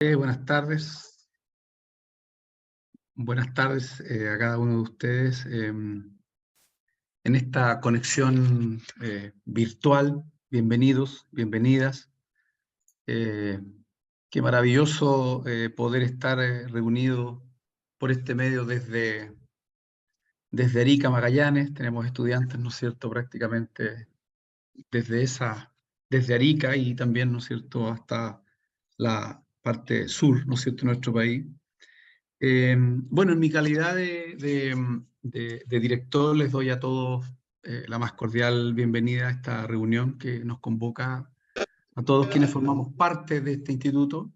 Buenas tardes. Buenas tardes a cada uno de ustedes en esta conexión virtual. Bienvenidos, bienvenidas. Qué maravilloso poder estar reunidos por este medio desde Arica, Magallanes. Tenemos estudiantes, ¿no es cierto?, prácticamente desde Arica y también, ¿no es cierto?, hasta la parte sur, ¿no es cierto?, de nuestro país. Bueno, en mi calidad de director les doy a todos la más cordial bienvenida a esta reunión que nos convoca a todos quienes formamos parte de este instituto,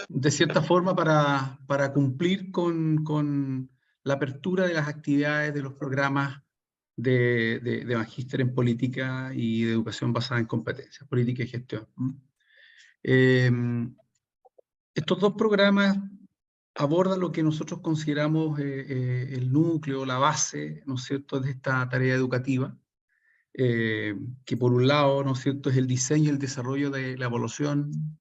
de cierta forma para cumplir con la apertura de las actividades de los programas de magíster en política y de educación basada en competencias, política y gestión. Estos dos programas abordan lo que nosotros consideramos el núcleo, la base, ¿no es cierto?, de esta tarea educativa, que por un lado, ¿no es cierto?, es el diseño y el desarrollo de la evaluación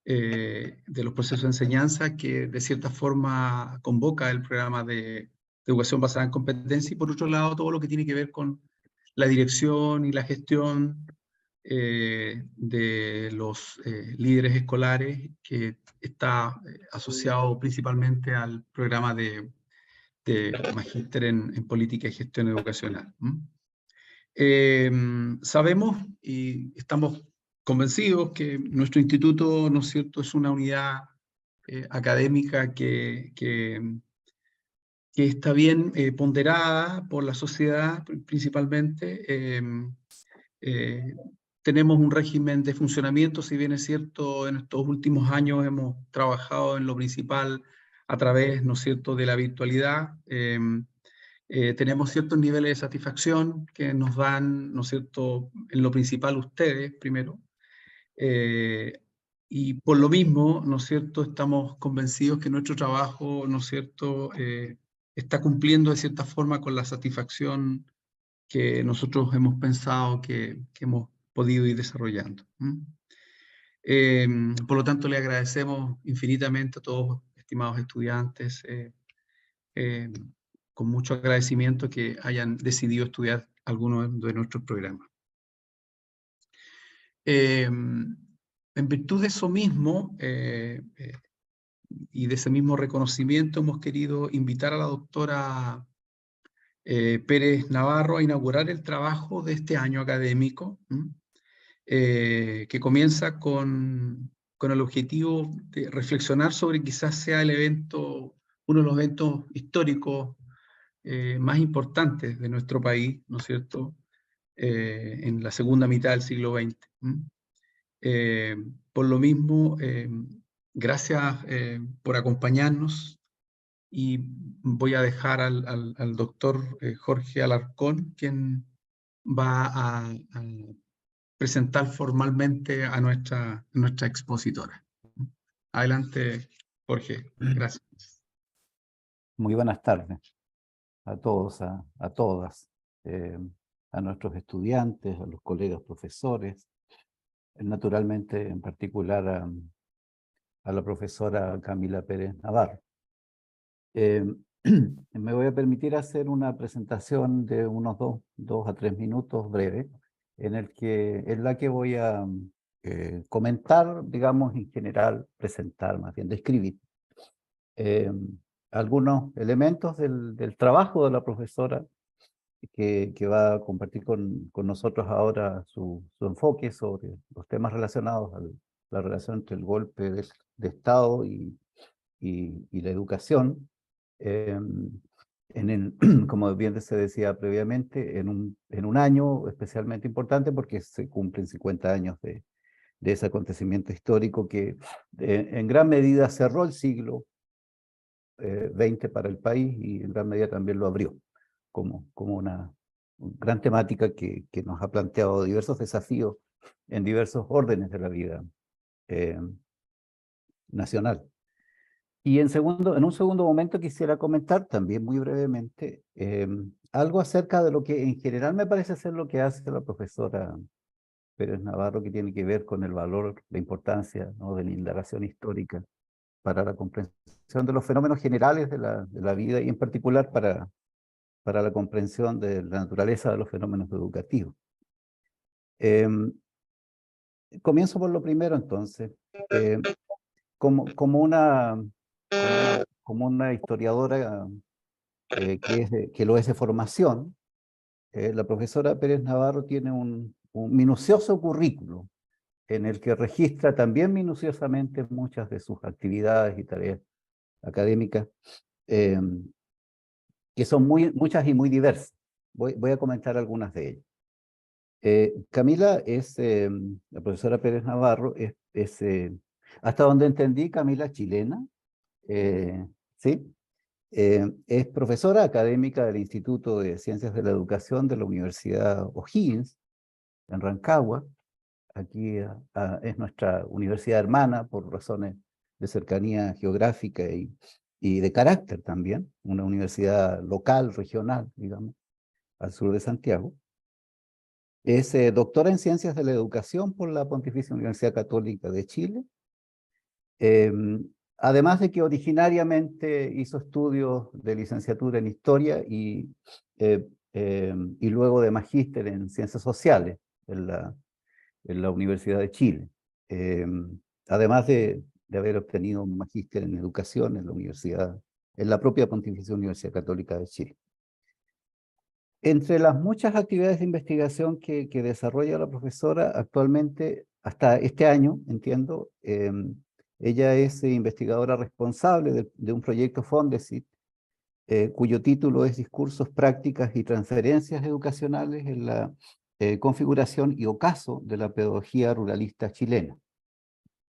de los procesos de enseñanza, que de cierta forma convoca el programa de educación basada en competencia, y por otro lado, todo lo que tiene que ver con la dirección y la gestión de los líderes escolares, que está asociado principalmente al programa de magíster en política y gestión educacional. Sabemos y estamos convencidos que nuestro instituto, ¿no es cierto?, es una unidad académica que está bien ponderada por la sociedad principalmente. Tenemos un régimen de funcionamiento, si bien es cierto, en estos últimos años hemos trabajado en lo principal a través, ¿no es cierto?, de la virtualidad. Tenemos ciertos niveles de satisfacción que nos dan, ¿no es cierto?, en lo principal ustedes primero. Y por lo mismo, ¿no es cierto?, estamos convencidos que nuestro trabajo, ¿no es cierto?, está cumpliendo de cierta forma con la satisfacción que nosotros hemos pensado que hemos podido ir desarrollando. Por lo tanto, le agradecemos infinitamente a todos, estimados estudiantes, con mucho agradecimiento que hayan decidido estudiar alguno de nuestros programas. En virtud de eso mismo y de ese mismo reconocimiento, hemos querido invitar a la doctora Pérez Navarro a inaugurar el trabajo de este año académico, que comienza con el objetivo de reflexionar sobre quizás sea uno de los eventos históricos más importantes de nuestro país, ¿no es cierto?, en la segunda mitad del siglo XX. Por lo mismo, gracias por acompañarnos, y voy a dejar al doctor Jorge Alarcón, quien va a presentar formalmente a nuestra expositora. Adelante, Jorge. Gracias. Muy buenas tardes a todos, a todas, a nuestros estudiantes, a los colegas profesores, naturalmente en particular a la profesora Camila Pérez Navarro. Me voy a permitir hacer una presentación de unos 2 a 3 minutos breve, en la que voy a comentar, digamos, en general, presentar, más bien, describir algunos elementos del trabajo de la profesora que va a compartir con nosotros ahora su enfoque sobre los temas relacionados a la relación entre el golpe de Estado y la educación. Como bien se decía previamente, en un año especialmente importante porque se cumplen 50 años de ese acontecimiento histórico que en gran medida cerró el siglo XX para el país y en gran medida también lo abrió como una gran temática que nos ha planteado diversos desafíos en diversos órdenes de la vida nacional. Y en un segundo momento quisiera comentar también muy brevemente algo acerca de lo que en general me parece ser lo que hace la profesora Pérez Navarro, que tiene que ver con el valor, la importancia, ¿no?, de la indagación histórica para la comprensión de los fenómenos generales de la vida y en particular para la comprensión de la naturaleza de los fenómenos educativos. Comienzo por lo primero entonces. Como una historiadora que lo es de formación, la profesora Pérez Navarro tiene un minucioso currículo en el que registra también minuciosamente muchas de sus actividades y tareas académicas, que son muchas y muy diversas. Voy a comentar algunas de ellas. Camila la profesora Pérez Navarro hasta donde entendí, Camila chilena, ¿sí? Es profesora académica del Instituto de Ciencias de la Educación de la Universidad O'Higgins, en Rancagua. Aquí es nuestra universidad hermana por razones de cercanía geográfica y de carácter también, una universidad local, regional, digamos, al sur de Santiago. Es doctora en Ciencias de la Educación por la Pontificia Universidad Católica de Chile. Además de que originariamente hizo estudios de licenciatura en Historia y luego de magíster en Ciencias Sociales en la Universidad de Chile. Además de haber obtenido un magíster en Educación en la propia Pontificia Universidad Católica de Chile. Entre las muchas actividades de investigación que desarrolla la profesora actualmente, hasta este año, entiendo, ella es investigadora responsable de un proyecto Fondesit, cuyo título es Discursos, Prácticas y Transferencias Educacionales en la configuración y ocaso de la pedagogía ruralista chilena.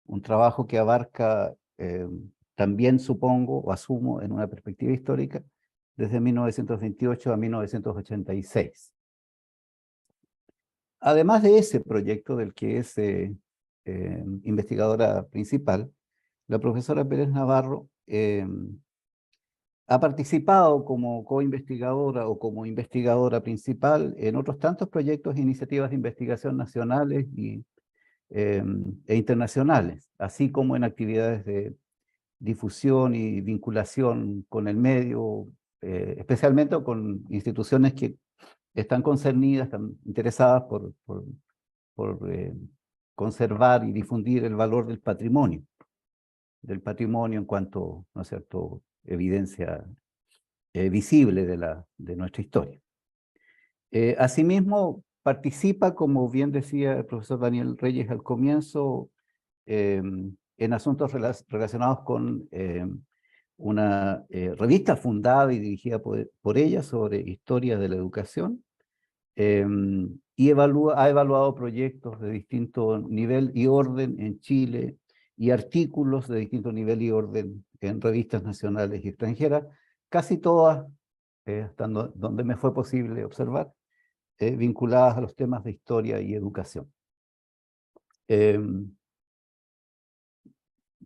Un trabajo que abarca, también supongo o asumo en una perspectiva histórica, desde 1928 a 1986. Además de ese proyecto del que es investigadora principal, la profesora Pérez Navarro ha participado como co-investigadora o como investigadora principal en otros tantos proyectos e iniciativas de investigación nacionales e internacionales, así como en actividades de difusión y vinculación con el medio, especialmente con instituciones que están concernidas, están interesadas por conservar y difundir el valor del patrimonio en cuanto, ¿no es cierto?, evidencia visible de nuestra historia. Asimismo, participa, como bien decía el profesor Daniel Reyes al comienzo, en asuntos relacionados con una revista fundada y dirigida por ella sobre historia de la educación, y ha evaluado proyectos de distinto nivel y orden en Chile y artículos de distinto nivel y orden en revistas nacionales y extranjeras, casi todas, hasta donde me fue posible observar, vinculadas a los temas de historia y educación.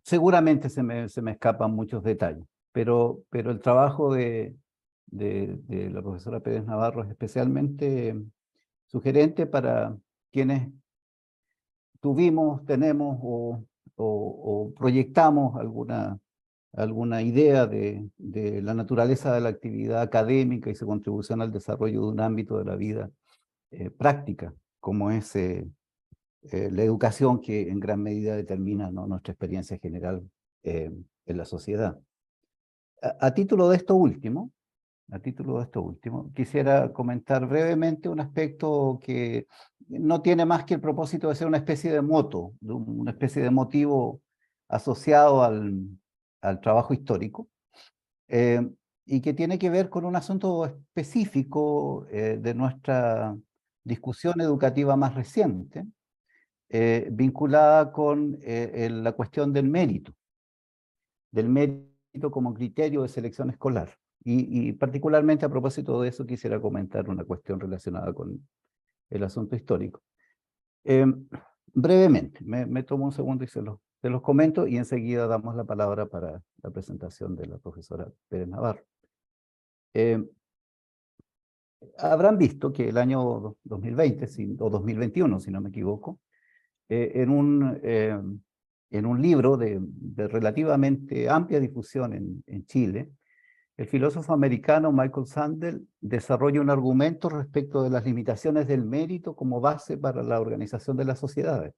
Seguramente se me escapan muchos detalles, pero el trabajo de la profesora Pérez Navarro es especialmente sugerente para quienes tuvimos, tenemos o proyectamos alguna idea de la naturaleza de la actividad académica y su contribución al desarrollo de un ámbito de la vida práctica, como es la educación, que en gran medida determina, ¿no?, nuestra experiencia general en la sociedad. A título de esto último, quisiera comentar brevemente un aspecto que no tiene más que el propósito de ser una especie de moto, una especie de motivo asociado al trabajo histórico, y que tiene que ver con un asunto específico de nuestra discusión educativa más reciente, vinculada con la cuestión del mérito como criterio de selección escolar. Y particularmente a propósito de eso quisiera comentar una cuestión relacionada con el asunto histórico. Brevemente, me tomo un segundo y se los comento, y enseguida damos la palabra para la presentación de la profesora Pérez Navarro. Habrán visto que el año 2020, o 2021, si no me equivoco, en un libro de relativamente amplia difusión en Chile, el filósofo americano Michael Sandel desarrolla un argumento respecto de las limitaciones del mérito como base para la organización de las sociedades.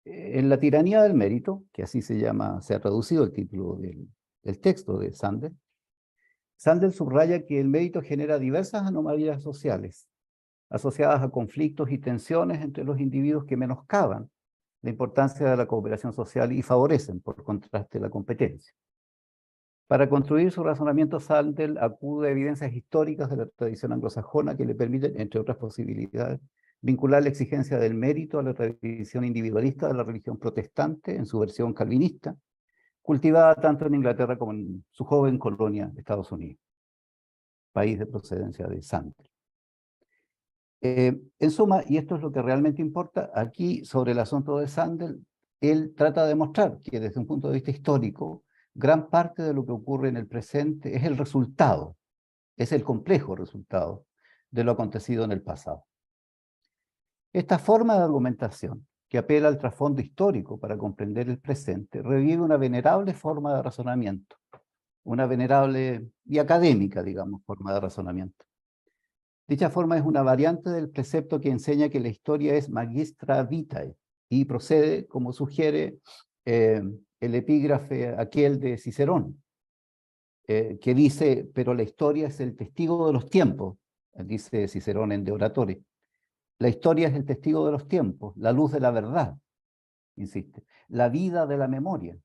En La tiranía del mérito, que así se llama, se ha traducido el título del texto de Sandel, Sandel subraya que el mérito genera diversas anomalías sociales, asociadas a conflictos y tensiones entre los individuos que menoscaban la importancia de la cooperación social y favorecen, por contraste, la competencia. Para construir su razonamiento, Sandel acude a evidencias históricas de la tradición anglosajona que le permiten, entre otras posibilidades, vincular la exigencia del mérito a la tradición individualista de la religión protestante en su versión calvinista, cultivada tanto en Inglaterra como en su joven colonia, Estados Unidos, país de procedencia de Sandel. En suma, y esto es lo que realmente importa, aquí sobre el asunto de Sandel, él trata de demostrar que desde un punto de vista histórico, gran parte de lo que ocurre en el presente es el resultado, es el complejo resultado de lo acontecido en el pasado. Esta forma de argumentación, que apela al trasfondo histórico para comprender el presente, revive una venerable forma de razonamiento, una venerable y académica, digamos, forma de razonamiento. Dicha forma es una variante del precepto que enseña que la historia es magistra vitae y procede, como sugiere el epígrafe aquel de Cicerón, que dice, pero la historia es el testigo de los tiempos, dice Cicerón en De Oratore. La historia es el testigo de los tiempos, la luz de la verdad, insiste, la vida de la memoria,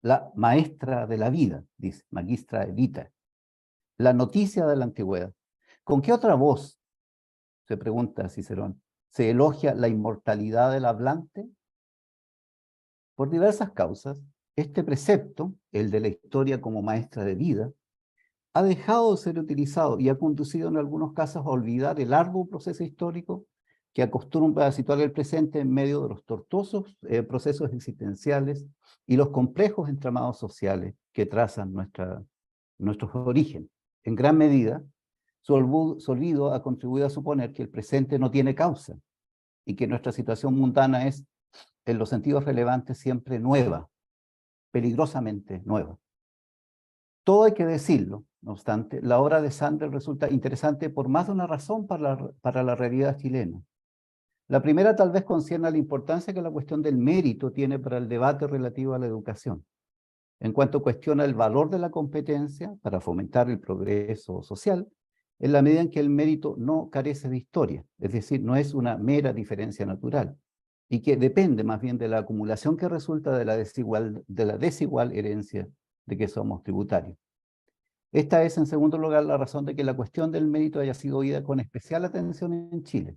la maestra de la vida, dice, magistra vitae, la noticia de la antigüedad. ¿Con qué otra voz, se pregunta Cicerón, se elogia la inmortalidad del hablante? Por diversas causas, este precepto, el de la historia como maestra de vida, ha dejado de ser utilizado y ha conducido en algunos casos a olvidar el arduo proceso histórico que acostumbra a situar el presente en medio de los tortuosos procesos existenciales y los complejos entramados sociales que trazan nuestros orígenes. En gran medida, su olvido ha contribuido a suponer que el presente no tiene causa y que nuestra situación mundana es, en los sentidos relevantes, siempre nueva, peligrosamente nueva. Todo hay que decirlo, no obstante, la obra de Sandel resulta interesante por más de una razón para la realidad chilena. La primera tal vez concierne a la importancia que la cuestión del mérito tiene para el debate relativo a la educación, en cuanto cuestiona el valor de la competencia para fomentar el progreso social, en la medida en que el mérito no carece de historia, es decir, no es una mera diferencia natural, y que depende más bien de la acumulación que resulta de la desigual herencia de que somos tributarios. Esta es, en segundo lugar, la razón de que la cuestión del mérito haya sido oída con especial atención en Chile,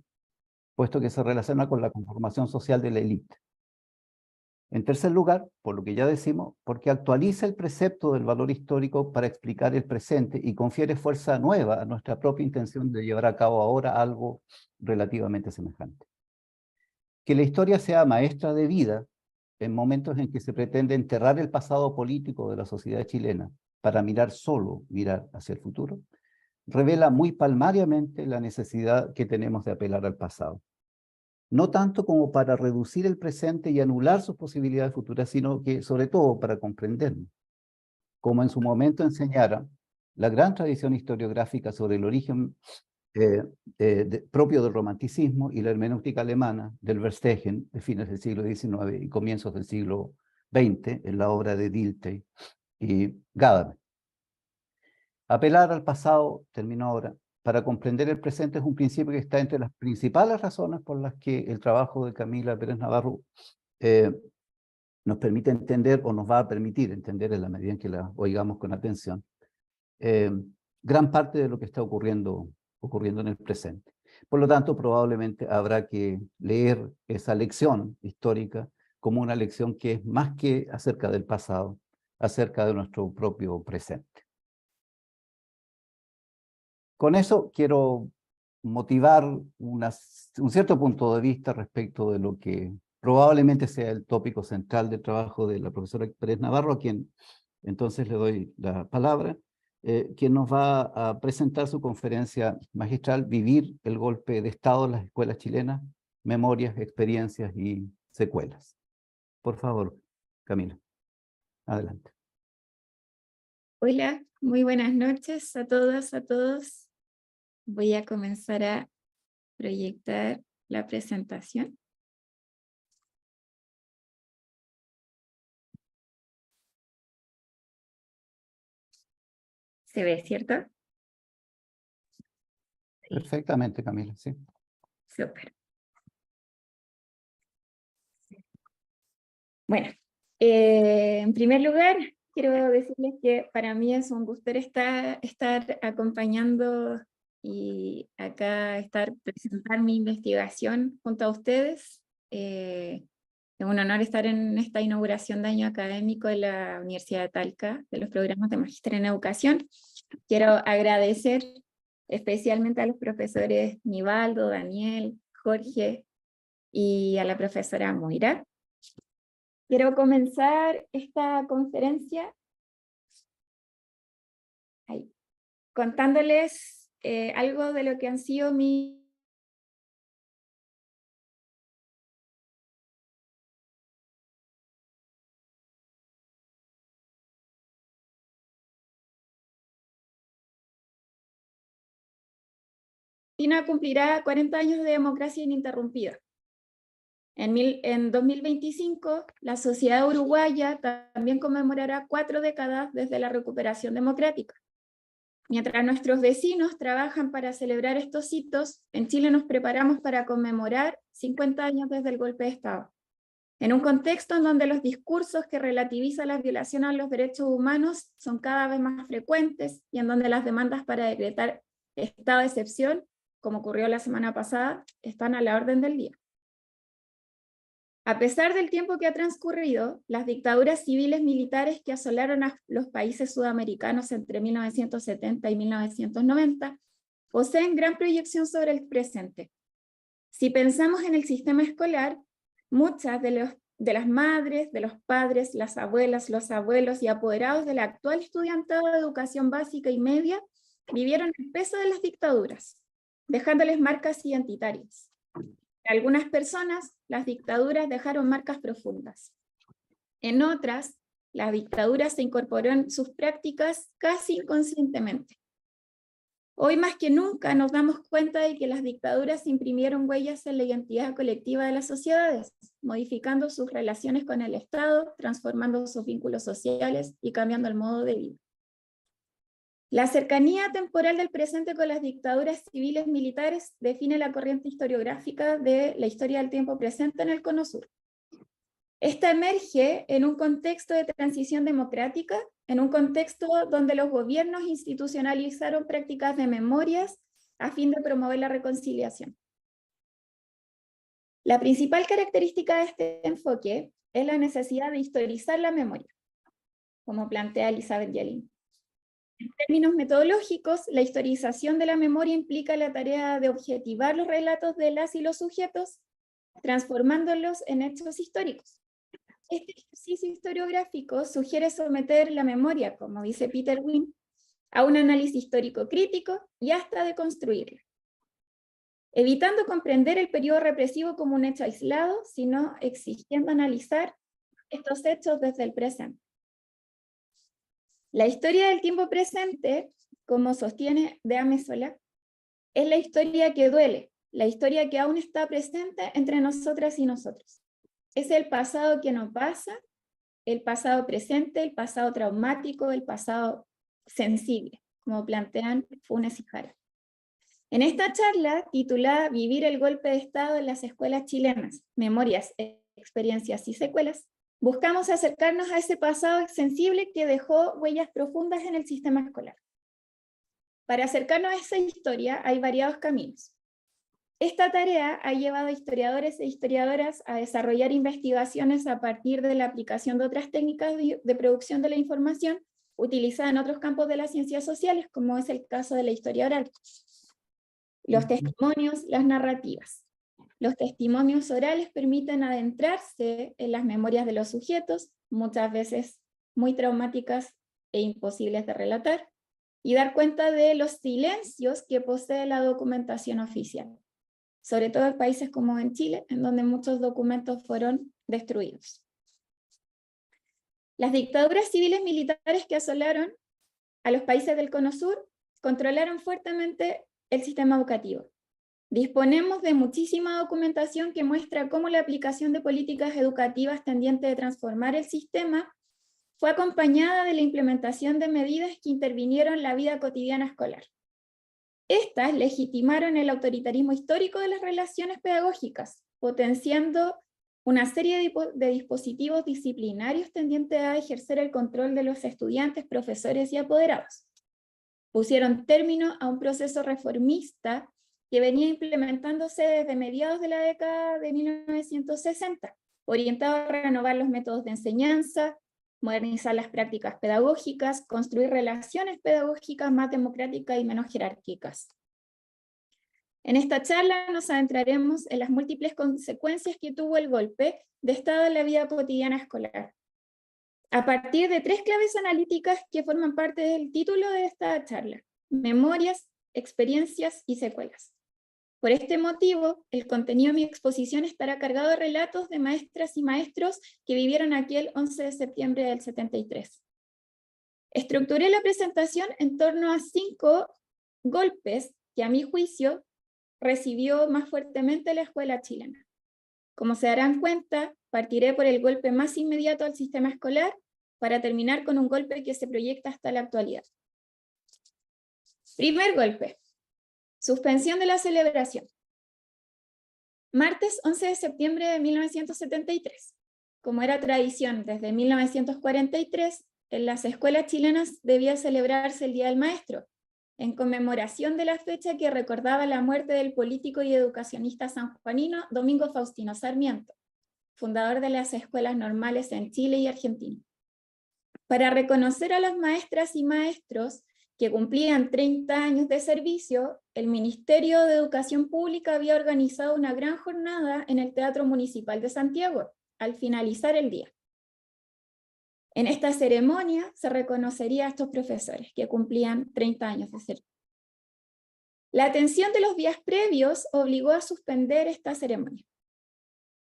puesto que se relaciona con la conformación social de la élite. En tercer lugar, por lo que ya decimos, porque actualiza el precepto del valor histórico para explicar el presente y confiere fuerza nueva a nuestra propia intención de llevar a cabo ahora algo relativamente semejante. Que la historia sea maestra de vida en momentos en que se pretende enterrar el pasado político de la sociedad chilena para mirar hacia el futuro, revela muy palmariamente la necesidad que tenemos de apelar al pasado. No tanto como para reducir el presente y anular sus posibilidades futuras, sino que sobre todo para comprenderlo. Como en su momento enseñara la gran tradición historiográfica sobre el origen propio del romanticismo y la hermenéutica alemana del Verstehen de fines del siglo XIX y comienzos del siglo XX en la obra de Dilthey y Gadamer. Apelar al pasado, termino ahora, para comprender el presente es un principio que está entre las principales razones por las que el trabajo de Camila Pérez Navarro nos permite entender, o nos va a permitir entender en la medida en que la oigamos con atención, gran parte de lo que está ocurriendo en el presente. Por lo tanto, probablemente habrá que leer esa lección histórica como una lección que es más que acerca del pasado, acerca de nuestro propio presente. Con eso quiero motivar un cierto punto de vista respecto de lo que probablemente sea el tópico central del trabajo de la profesora Pérez Navarro, a quien entonces le doy la palabra, quien nos va a presentar su conferencia magistral, Vivir el golpe de Estado en las escuelas chilenas, memorias, experiencias y secuelas. Por favor, Camila, adelante. Hola, muy buenas noches a todas, a todos. Voy a comenzar a proyectar la presentación. ¿Se ve, cierto? Perfectamente, Camila, sí. Súper. Bueno, en primer lugar, quiero decirles que para mí es un gusto estar acompañando y acá presentar mi investigación junto a ustedes. Es un honor estar en esta inauguración de año académico de la Universidad de Talca, de los programas de Magíster en Educación. Quiero agradecer especialmente a los profesores Nivaldo, Daniel, Jorge y a la profesora Moira. Quiero comenzar esta conferencia contándoles algo de lo que han sido mis Argentina cumplirá 40 años de democracia ininterrumpida. En 2025, la sociedad uruguaya también conmemorará 4 décadas desde la recuperación democrática. Mientras nuestros vecinos trabajan para celebrar estos hitos, en Chile nos preparamos para conmemorar 50 años desde el golpe de Estado. En un contexto en donde los discursos que relativizan las violaciones a los derechos humanos son cada vez más frecuentes y en donde las demandas para decretar estado de excepción, como ocurrió la semana pasada, están a la orden del día. A pesar del tiempo que ha transcurrido, las dictaduras civiles militares que asolaron a los países sudamericanos entre 1970 y 1990 poseen gran proyección sobre el presente. Si pensamos en el sistema escolar, muchas de las madres, de los padres, las abuelas, los abuelos y apoderados del actual estudiantado de educación básica y media vivieron el peso de las dictaduras, dejándoles marcas identitarias. En algunas personas, las dictaduras dejaron marcas profundas. En otras, las dictaduras se incorporó en sus prácticas casi inconscientemente. Hoy más que nunca nos damos cuenta de que las dictaduras imprimieron huellas en la identidad colectiva de las sociedades, modificando sus relaciones con el Estado, transformando sus vínculos sociales y cambiando el modo de vida. La cercanía temporal del presente con las dictaduras civiles militares define la corriente historiográfica de la historia del tiempo presente en el Cono Sur. Esta emerge en un contexto de transición democrática, en un contexto donde los gobiernos institucionalizaron prácticas de memorias a fin de promover la reconciliación. La principal característica de este enfoque es la necesidad de historizar la memoria, como plantea Elizabeth Yelin. En términos metodológicos, la historización de la memoria implica la tarea de objetivar los relatos de las y los sujetos, transformándolos en hechos históricos. Este ejercicio historiográfico sugiere someter la memoria, como dice Peter Wynne, a un análisis histórico crítico y hasta deconstruirla, evitando comprender el periodo represivo como un hecho aislado, sino exigiendo analizar estos hechos desde el presente. La historia del tiempo presente, como sostiene de Amesola, es la historia que duele, la historia que aún está presente entre nosotras y nosotros. Es el pasado que no pasa, el pasado presente, el pasado traumático, el pasado sensible, como plantean Funes y Jara. En esta charla, titulada Vivir el golpe de Estado en las escuelas chilenas, memorias, experiencias y secuelas, buscamos acercarnos a ese pasado sensible que dejó huellas profundas en el sistema escolar. Para acercarnos a esa historia hay variados caminos. Esta tarea ha llevado a historiadores e historiadoras a desarrollar investigaciones a partir de la aplicación de otras técnicas de producción de la información utilizadas en otros campos de las ciencias sociales, como es el caso de la historia oral. Los testimonios, las narrativas. Los testimonios orales permiten adentrarse en las memorias de los sujetos, muchas veces muy traumáticas e imposibles de relatar. y dar cuenta de los silencios que posee la documentación oficial, sobre todo en países como en Chile, en donde muchos documentos fueron destruidos. Las dictaduras civiles militares que asolaron a los países del Cono Sur controlaron fuertemente el sistema educativo. Disponemos de muchísima documentación que muestra cómo la aplicación de políticas educativas tendientes a transformar el sistema fue acompañada de la implementación de medidas que intervinieron en la vida cotidiana escolar. Estas legitimaron el autoritarismo histórico de las relaciones pedagógicas, potenciando una serie de dispositivos disciplinarios tendientes a ejercer el control de los estudiantes, profesores y apoderados. Pusieron término a un proceso reformista que venía implementándose desde mediados de la década de 1960, orientado a renovar los métodos de enseñanza, modernizar las prácticas pedagógicas, construir relaciones pedagógicas más democráticas y menos jerárquicas. En esta charla nos adentraremos en las múltiples consecuencias que tuvo el golpe de Estado en la vida cotidiana escolar, a partir de 3 claves analíticas que forman parte del título de esta charla: memorias, experiencias y secuelas. Por este motivo, el contenido de mi exposición estará cargado de relatos de maestras y maestros que vivieron aquel 11 de septiembre del 73. Estructuré la presentación en torno a 5 golpes que, a mi juicio, recibió más fuertemente la escuela chilena. Como se darán cuenta, partiré por el golpe más inmediato al sistema escolar para terminar con un golpe que se proyecta hasta la actualidad. Primer golpe: suspensión de la celebración. Martes 11 de septiembre de 1973. Como era tradición desde 1943, en las escuelas chilenas debía celebrarse el Día del Maestro, en conmemoración de la fecha que recordaba la muerte del político y educacionista sanjuanino Domingo Faustino Sarmiento, fundador de las escuelas normales en Chile y Argentina. Para reconocer a las maestras y maestros que cumplían 30 años de servicio, el Ministerio de Educación Pública había organizado una gran jornada en el Teatro Municipal de Santiago, al finalizar el día. En esta ceremonia se reconocería a estos profesores que cumplían 30 años de servicio. La atención de los días previos obligó a suspender esta ceremonia.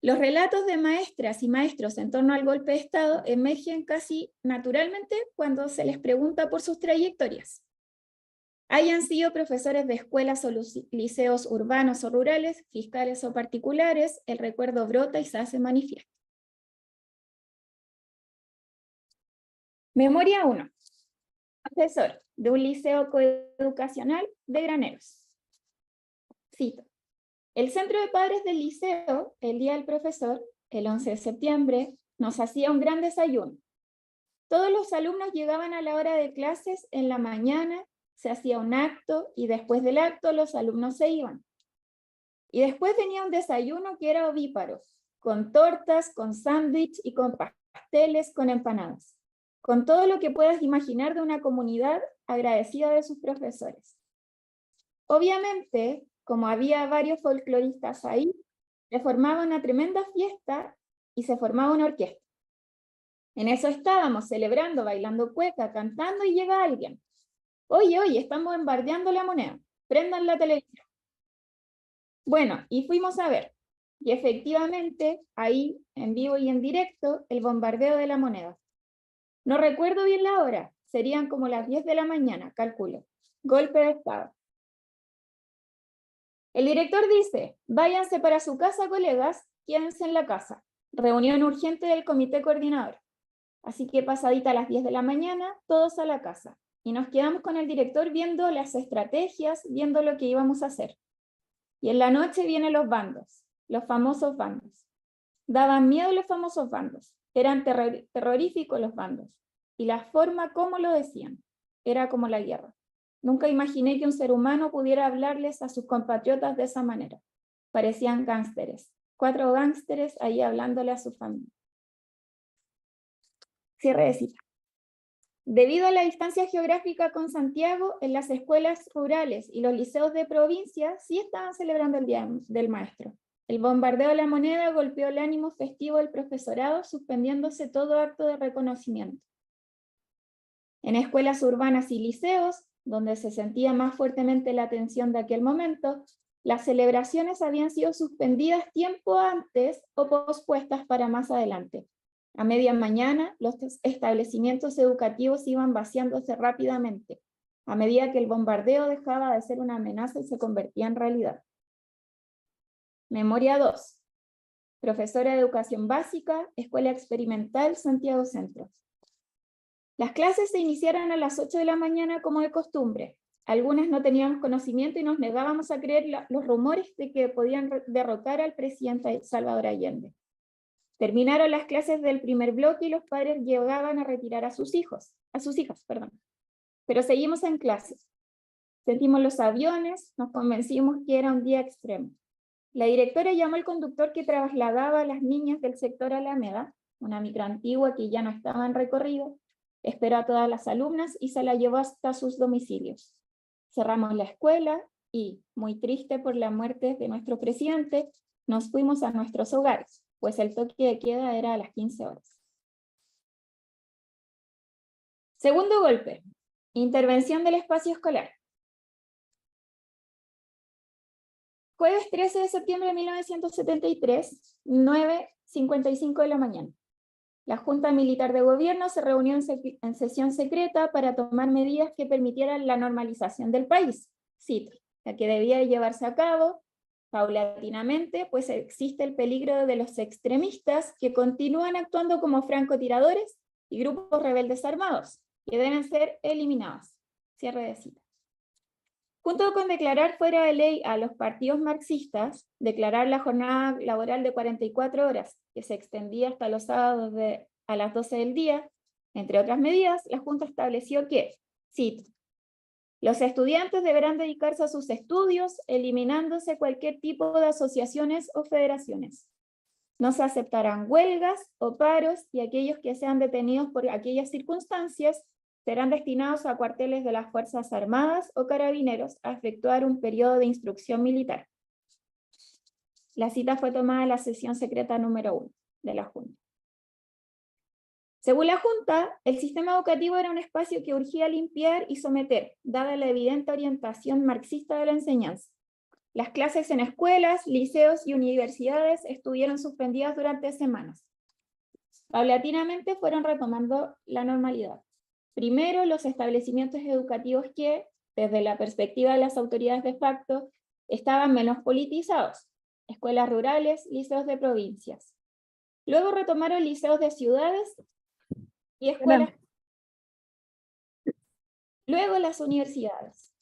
Los relatos de maestras y maestros en torno al golpe de Estado emergen casi naturalmente cuando se les pregunta por sus trayectorias. Hayan sido profesores de escuelas o liceos urbanos o rurales, fiscales o particulares, el recuerdo brota y se hace manifiesto. Memoria 1. Profesor de un liceo coeducacional de Graneros. Cito: el centro de padres del liceo, el día del profesor, el 11 de septiembre, nos hacía un gran desayuno. Todos los alumnos llegaban a la hora de clases en la mañana, se hacía un acto y después del acto los alumnos se iban. Y después venía un desayuno que era ovíparo, con tortas, con sándwich y con pasteles, con empanadas, con todo lo que puedas imaginar de una comunidad agradecida de sus profesores. Obviamente, como había varios folcloristas ahí, se formaba una tremenda fiesta y se formaba una orquesta. En eso estábamos, celebrando, bailando cueca, cantando, y llega alguien. Oye, estamos bombardeando La Moneda, prendan la televisión. Bueno, y fuimos a ver, y efectivamente, ahí, en vivo y en directo, el bombardeo de La Moneda. No recuerdo bien la hora, serían como las 10 de la mañana, calculo. Golpe de Estado. El director dice: váyanse para su casa, colegas, quédense en la casa. Reunión urgente del comité coordinador. Así que pasadita a las 10 de la mañana, todos a la casa. Y nos quedamos con el director viendo las estrategias, viendo lo que íbamos a hacer. Y en la noche vienen los bandos, los famosos bandos. Daban miedo los famosos bandos. Eran terroríficos los bandos. Y la forma como lo decían era como la guerra. Nunca imaginé que un ser humano pudiera hablarles a sus compatriotas de esa manera. Parecían gángsteres. 4 gángsteres ahí hablándole a su familia. Cierre de cita. Debido a la distancia geográfica con Santiago, en las escuelas rurales y los liceos de provincia sí estaban celebrando el Día del Maestro. El bombardeo de La Moneda golpeó el ánimo festivo del profesorado, suspendiéndose todo acto de reconocimiento. En escuelas urbanas y liceos, donde se sentía más fuertemente la tensión de aquel momento, las celebraciones habían sido suspendidas tiempo antes o pospuestas para más adelante. A media mañana, los establecimientos educativos iban vaciándose rápidamente, a medida que el bombardeo dejaba de ser una amenaza y se convertía en realidad. Memoria 2. Profesora de Educación Básica, Escuela Experimental, Santiago Centro. Las clases se iniciaron a las 8 de la mañana como de costumbre. Algunas no teníamos conocimiento y nos negábamos a creer los rumores de que podían derrocar al presidente Salvador Allende. Terminaron las clases del primer bloque y los padres llegaban a retirar a sus hijas. Pero seguimos en clases. Sentimos los aviones, nos convencimos que era un día extremo. La directora llamó al conductor que trasladaba a las niñas del sector Alameda, una micro antigua que ya no estaba en recorrido, esperó a todas las alumnas y se la llevó hasta sus domicilios. Cerramos la escuela y, muy triste por la muerte de nuestro presidente, nos fuimos a nuestros hogares, pues el toque de queda era a las 15 horas. Segundo golpe, intervención del espacio escolar. Jueves 13 de septiembre de 1973, 9:55 de la mañana. La Junta Militar de Gobierno se reunió en sesión secreta para tomar medidas que permitieran la normalización del país, cito, la que debía llevarse a cabo paulatinamente, pues existe el peligro de los extremistas que continúan actuando como francotiradores y grupos rebeldes armados, que deben ser eliminados. Cierre de cita. Junto con declarar fuera de ley a los partidos marxistas, declarar la jornada laboral de 44 horas, que se extendía hasta los sábados a las 12 del día, entre otras medidas, la Junta estableció que, cito, los estudiantes deberán dedicarse a sus estudios, eliminándose cualquier tipo de asociaciones o federaciones. No se aceptarán huelgas o paros y aquellos que sean detenidos por aquellas circunstancias serán destinados a cuarteles de las Fuerzas Armadas o Carabineros a efectuar un periodo de instrucción militar. La cita fue tomada en la sesión secreta número 1 de la Junta. Según la Junta, el sistema educativo era un espacio que urgía limpiar y someter, dada la evidente orientación marxista de la enseñanza. Las clases en escuelas, liceos y universidades estuvieron suspendidas durante semanas. Paulatinamente fueron retomando la normalidad. Primero, los establecimientos educativos que, desde la perspectiva de las autoridades de facto, estaban menos politizados, escuelas rurales, liceos de provincias. Luego retomaron liceos de ciudades y escuelas. Luego las universidades.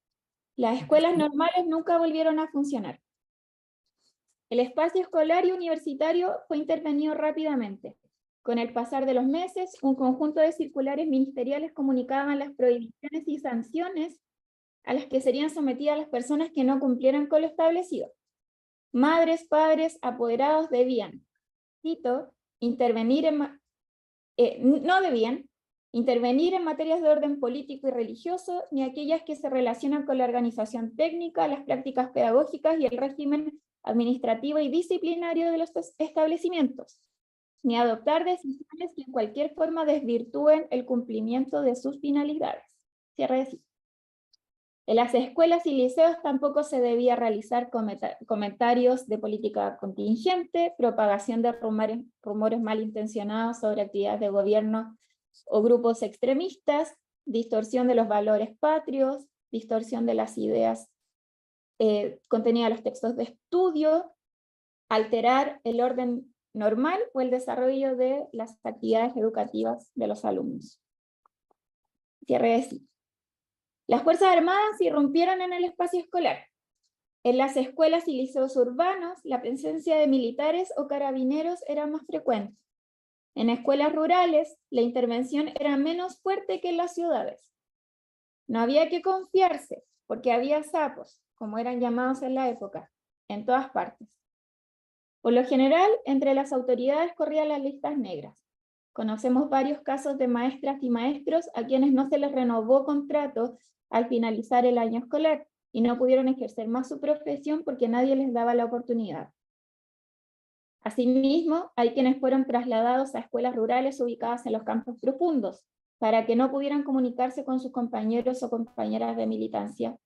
Las escuelas normales nunca volvieron a funcionar. El espacio escolar y universitario fue intervenido rápidamente. Con el pasar de los meses, un conjunto de circulares ministeriales comunicaban las prohibiciones y sanciones a las que serían sometidas las personas que no cumplieran con lo establecido. Madres, padres, apoderados debían, cito, no debían intervenir en materias de orden político y religioso, ni aquellas que se relacionan con la organización técnica, las prácticas pedagógicas y el régimen administrativo y disciplinario de los establecimientos, ni adoptar decisiones que en cualquier forma desvirtúen el cumplimiento de sus finalidades. Cierre de cita. En las escuelas y liceos tampoco se debía realizar comentarios de política contingente, propagación de rumores malintencionados sobre actividades de gobierno o grupos extremistas, distorsión de los valores patrios, distorsión de las ideas contenidas en los textos de estudio, alterar el orden normal o el desarrollo de las actividades educativas de los alumnos. Cierre de cita. Las Fuerzas Armadas irrumpieron en el espacio escolar. En las escuelas y liceos urbanos, la presencia de militares o carabineros era más frecuente. En escuelas rurales, la intervención era menos fuerte que en las ciudades. No había que confiarse, porque había sapos, como eran llamados en la época, en todas partes. Por lo general, entre las autoridades corrían las listas negras. Conocemos varios casos de maestras y maestros a quienes no se les renovó contrato al finalizar el año escolar y no pudieron ejercer más su profesión porque nadie les daba la oportunidad. Asimismo, hay quienes fueron trasladados a escuelas rurales ubicadas en los campos profundos, para que no pudieran comunicarse con sus compañeros o compañeras de militancia.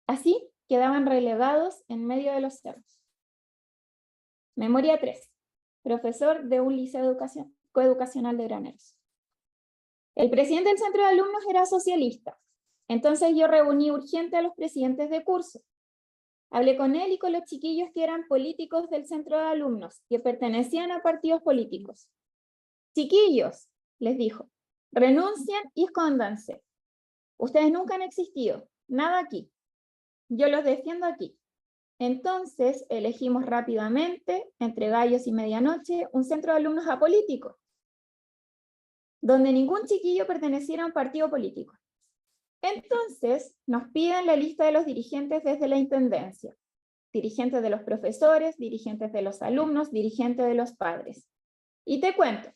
Así quedaban relegados en medio de los cerros. Memoria 3. Profesor de un liceo coeducacional de Graneros. El presidente del centro de alumnos era socialista. Entonces yo reuní urgente a los presidentes de curso. Hablé con él y con los chiquillos que eran políticos del centro de alumnos, que pertenecían a partidos políticos. Chiquillos, les dijo, renuncien y escóndanse. Ustedes nunca han existido, nada aquí. Yo los defiendo aquí. Entonces elegimos rápidamente, entre gallos y medianoche, un centro de alumnos apolítico, donde ningún chiquillo perteneciera a un partido político. Entonces nos piden la lista de los dirigentes desde la intendencia, dirigentes de los profesores, dirigentes de los alumnos, dirigentes de los padres. Y te cuento,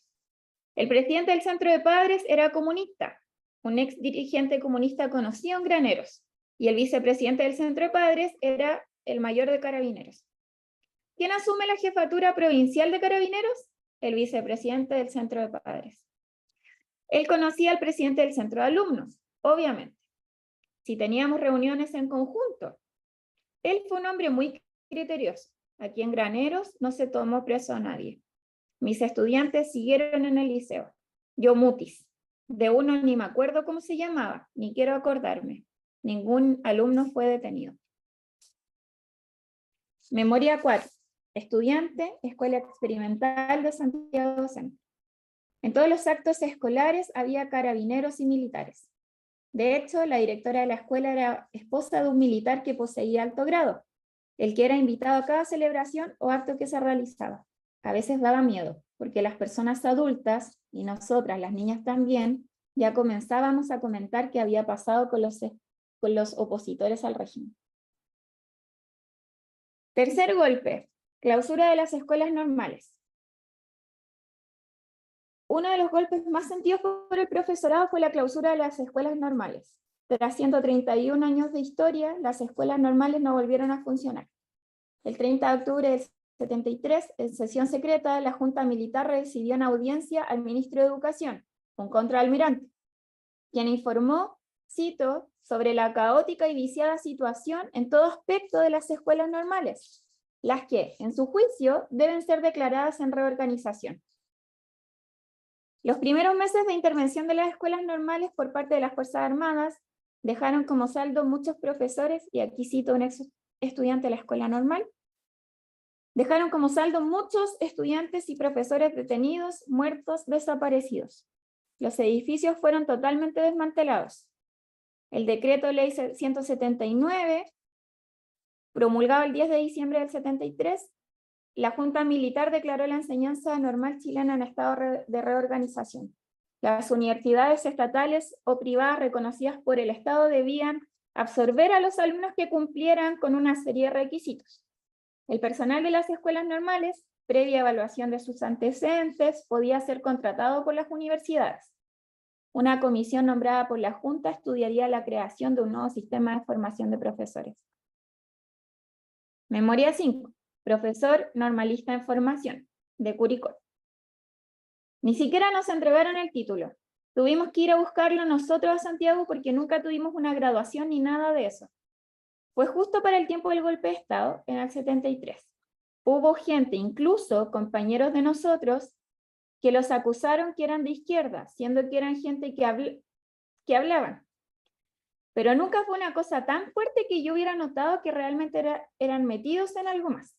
el presidente del centro de padres era comunista, un ex dirigente comunista conocido en Graneros, y el vicepresidente del centro de padres era el mayor de Carabineros. ¿Quién asume la jefatura provincial de Carabineros? El vicepresidente del centro de padres. Él conocía al presidente del centro de alumnos, obviamente. Si teníamos reuniones en conjunto. Él fue un hombre muy criterioso. Aquí en Graneros no se tomó preso a nadie. Mis estudiantes siguieron en el liceo. Yo mutis. De uno ni me acuerdo cómo se llamaba, ni quiero acordarme. Ningún alumno fue detenido. Memoria 4. Estudiante, Escuela Experimental de Santiago Centro. En todos los actos escolares había carabineros y militares. De hecho, la directora de la escuela era esposa de un militar que poseía alto grado, el que era invitado a cada celebración o acto que se realizaba. A veces daba miedo, porque las personas adultas, y nosotras, las niñas también, ya comenzábamos a comentar qué había pasado con los opositores al régimen. Tercer golpe, clausura de las escuelas normales. Uno de los golpes más sentidos por el profesorado fue la clausura de las escuelas normales. Tras 131 años de historia, las escuelas normales no volvieron a funcionar. El 30 de octubre del 73, en sesión secreta, la Junta Militar recibió en audiencia al ministro de Educación, un contraalmirante, quien informó, cito, sobre la caótica y viciada situación en todo aspecto de las escuelas normales, las que, en su juicio, deben ser declaradas en reorganización. Los primeros meses de intervención de las escuelas normales por parte de las Fuerzas Armadas dejaron como saldo muchos profesores, y aquí cito un ex estudiante de la escuela normal, dejaron como saldo muchos estudiantes y profesores detenidos, muertos, desaparecidos. Los edificios fueron totalmente desmantelados. El decreto ley 179, promulgado el 10 de diciembre del 73, la Junta Militar declaró la enseñanza normal chilena en estado de reorganización. Las universidades estatales o privadas reconocidas por el Estado debían absorber a los alumnos que cumplieran con una serie de requisitos. El personal de las escuelas normales, previa evaluación de sus antecedentes, podía ser contratado por las universidades. Una comisión nombrada por la Junta estudiaría la creación de un nuevo sistema de formación de profesores. Memoria 5. Profesor normalista en formación, de Curicó. Ni siquiera nos entregaron el título. Tuvimos que ir a buscarlo nosotros a Santiago porque nunca tuvimos una graduación ni nada de eso. Fue justo para el tiempo del golpe de Estado, en el 73. Hubo gente, incluso compañeros de nosotros, que los acusaron que eran de izquierda, siendo que eran gente que hablaban. Pero nunca fue una cosa tan fuerte que yo hubiera notado que realmente eran metidos en algo más.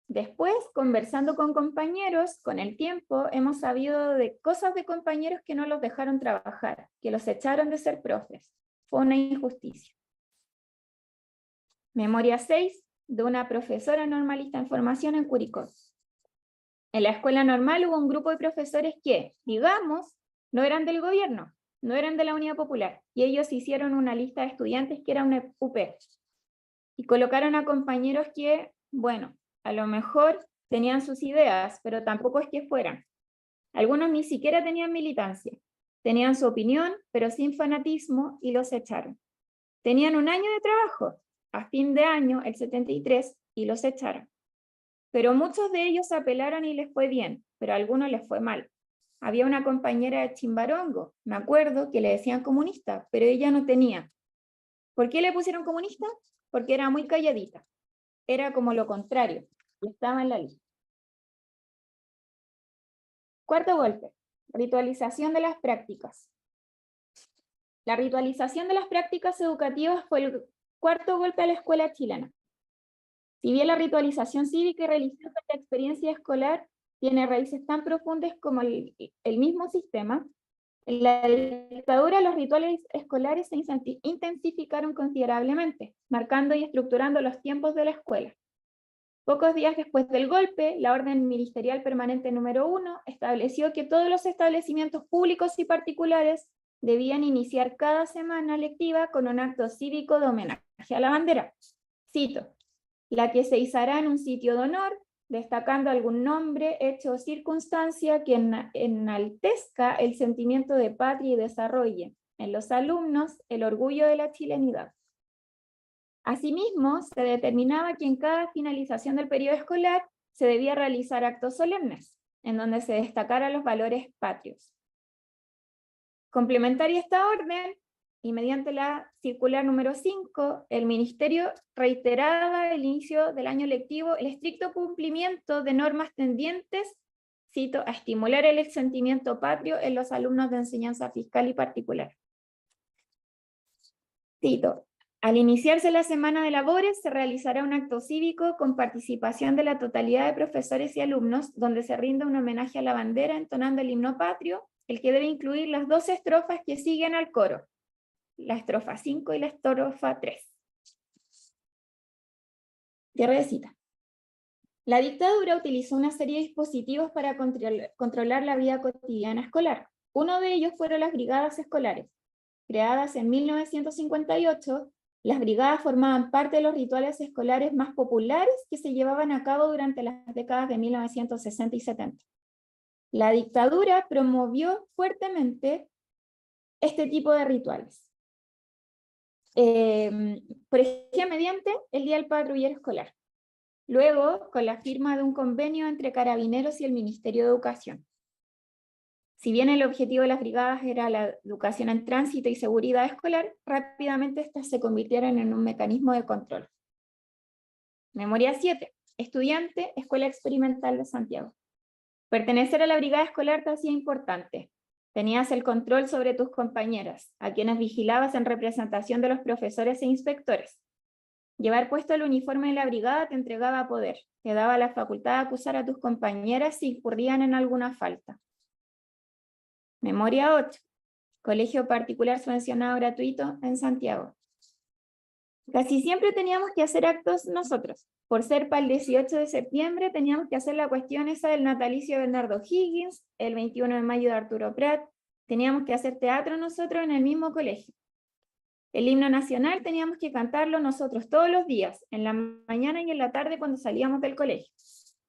Después, conversando con compañeros, con el tiempo, hemos sabido de cosas de compañeros que no los dejaron trabajar, que los echaron de ser profes. Fue una injusticia. Memoria 6, de una profesora normalista en formación en Curicó. En la escuela normal hubo un grupo de profesores que, digamos, no eran del gobierno, no eran de la Unidad Popular, y ellos hicieron una lista de estudiantes que era una UP, y colocaron a compañeros que, bueno, a lo mejor tenían sus ideas, pero tampoco es que fueran. Algunos ni siquiera tenían militancia, tenían su opinión, pero sin fanatismo, y los echaron. Tenían un año de trabajo, a fin de año, el 73, y los echaron. Pero muchos de ellos apelaron y les fue bien, pero a algunos les fue mal. Había una compañera de Chimbarongo, me acuerdo, que le decían comunista, pero ella no tenía. ¿Por qué le pusieron comunista? Porque era muy calladita. Era como lo contrario, y estaba en la lista. Cuarto golpe, ritualización de las prácticas. La ritualización de las prácticas educativas fue el cuarto golpe a la escuela chilena. Si bien la ritualización cívica y religiosa de la experiencia escolar tiene raíces tan profundas como el mismo sistema, en la dictadura los rituales escolares se intensificaron considerablemente, marcando y estructurando los tiempos de la escuela. Pocos días después del golpe, la Orden Ministerial Permanente número 1 estableció que todos los establecimientos públicos y particulares debían iniciar cada semana lectiva con un acto cívico de homenaje a la bandera. Cito, la que se izará en un sitio de honor, destacando algún nombre, hecho o circunstancia que enaltezca el sentimiento de patria y desarrolle en los alumnos el orgullo de la chilenidad. Asimismo, se determinaba que en cada finalización del periodo escolar se debía realizar actos solemnes, en donde se destacaran los valores patrios. Complementaria esta orden, y mediante la circular número 5, el Ministerio reiteraba el inicio del año lectivo el estricto cumplimiento de normas tendientes, cito, a estimular el sentimiento patrio en los alumnos de enseñanza fiscal y particular. Cito, al iniciarse la semana de labores se realizará un acto cívico con participación de la totalidad de profesores y alumnos, donde se rinda un homenaje a la bandera entonando el himno patrio, el que debe incluir las 2 estrofas que siguen al coro, la estrofa 5 y la estrofa 3. Cierre de cita. La dictadura utilizó una serie de dispositivos para controlar la vida cotidiana escolar. Uno de ellos fueron las brigadas escolares. Creadas en 1958, las brigadas formaban parte de los rituales escolares más populares que se llevaban a cabo durante las décadas de 1960 y 70. La dictadura promovió fuertemente este tipo de rituales. Por ejemplo, mediante el Día del Patrullero Escolar. Luego, con la firma de un convenio entre Carabineros y el Ministerio de Educación. Si bien el objetivo de las brigadas era la educación en tránsito y seguridad escolar, rápidamente estas se convirtieron en un mecanismo de control. Memoria 7. Estudiante, Escuela Experimental de Santiago. Pertenecer a la brigada escolar te hacía importante. Tenías el control sobre tus compañeras, a quienes vigilabas en representación de los profesores e inspectores. Llevar puesto el uniforme de la brigada te entregaba poder, te daba la facultad de acusar a tus compañeras si incurrían en alguna falta. Memoria 8. Colegio particular subvencionado gratuito en Santiago. Casi siempre teníamos que hacer actos nosotros. Por ser para el 18 de septiembre teníamos que hacer la cuestión esa del natalicio de Bernardo Higgins, el 21 de mayo de Arturo Prat. Teníamos que hacer teatro nosotros en el mismo colegio. El himno nacional teníamos que cantarlo nosotros todos los días, en la mañana y en la tarde cuando salíamos del colegio.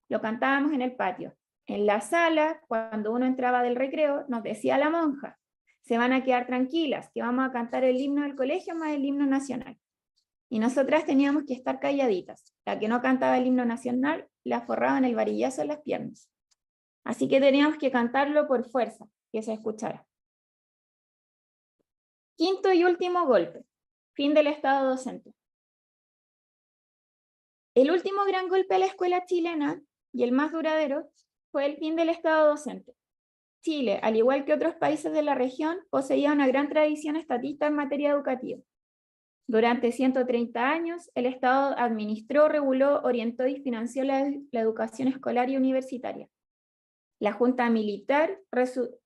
Lo cantábamos en el patio. En la sala, cuando uno entraba del recreo, nos decía la monja, se van a quedar tranquilas, que vamos a cantar el himno del colegio más el himno nacional. Y nosotras teníamos que estar calladitas. La que no cantaba el himno nacional, la forraban el varillazo en las piernas. Así que teníamos que cantarlo por fuerza, que se escuchara. Quinto y último golpe, fin del Estado docente. El último gran golpe a la escuela chilena, y el más duradero, fue el fin del Estado docente. Chile, al igual que otros países de la región, poseía una gran tradición estatista en materia educativa. Durante 130 años, el Estado administró, reguló, orientó y financió la educación escolar y universitaria. La Junta Militar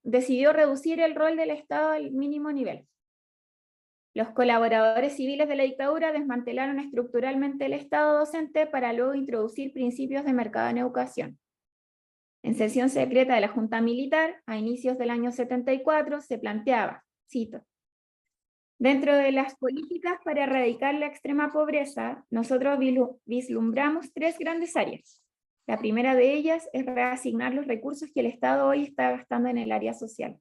decidió reducir el rol del Estado al mínimo nivel. Los colaboradores civiles de la dictadura desmantelaron estructuralmente el Estado docente para luego introducir principios de mercado en educación. En sesión secreta de la Junta Militar, a inicios del año 74, se planteaba, cito, dentro de las políticas para erradicar la extrema pobreza, nosotros vislumbramos 3 grandes áreas. La primera de ellas es reasignar los recursos que el Estado hoy está gastando en el área social.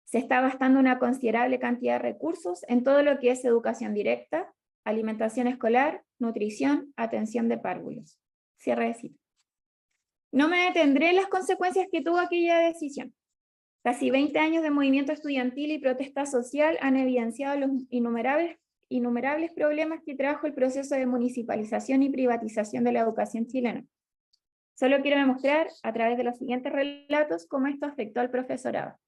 Se está gastando una considerable cantidad de recursos en todo lo que es educación directa, alimentación escolar, nutrición, atención de párvulos. Cierre de cita. No me detendré en las consecuencias que tuvo aquella decisión. Casi 20 años de movimiento estudiantil y protesta social han evidenciado los innumerables problemas que trajo el proceso de municipalización y privatización de la educación chilena. Solo quiero demostrar, a través de los siguientes relatos, cómo esto afectó al profesorado.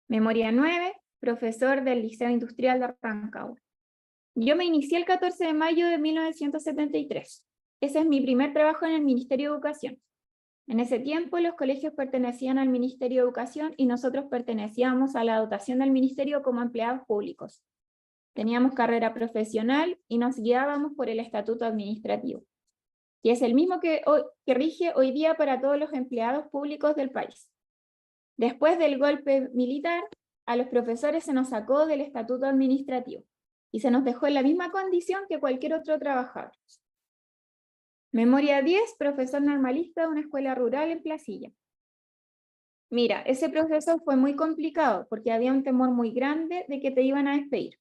Memoria 9, profesor del Liceo Industrial de Rancagua. Yo me inicié el 14 de mayo de 1973. Ese es mi primer trabajo en el Ministerio de Educación. En ese tiempo los colegios pertenecían al Ministerio de Educación y nosotros pertenecíamos a la dotación del Ministerio como empleados públicos. Teníamos carrera profesional y nos guiábamos por el estatuto administrativo, y es el mismo que rige hoy día para todos los empleados públicos del país. Después del golpe militar, a los profesores se nos sacó del estatuto administrativo y se nos dejó en la misma condición que cualquier otro trabajador. Memoria 10, profesor normalista de una escuela rural en Placilla. Mira, ese proceso fue muy complicado porque había un temor muy grande de que te iban a despedir.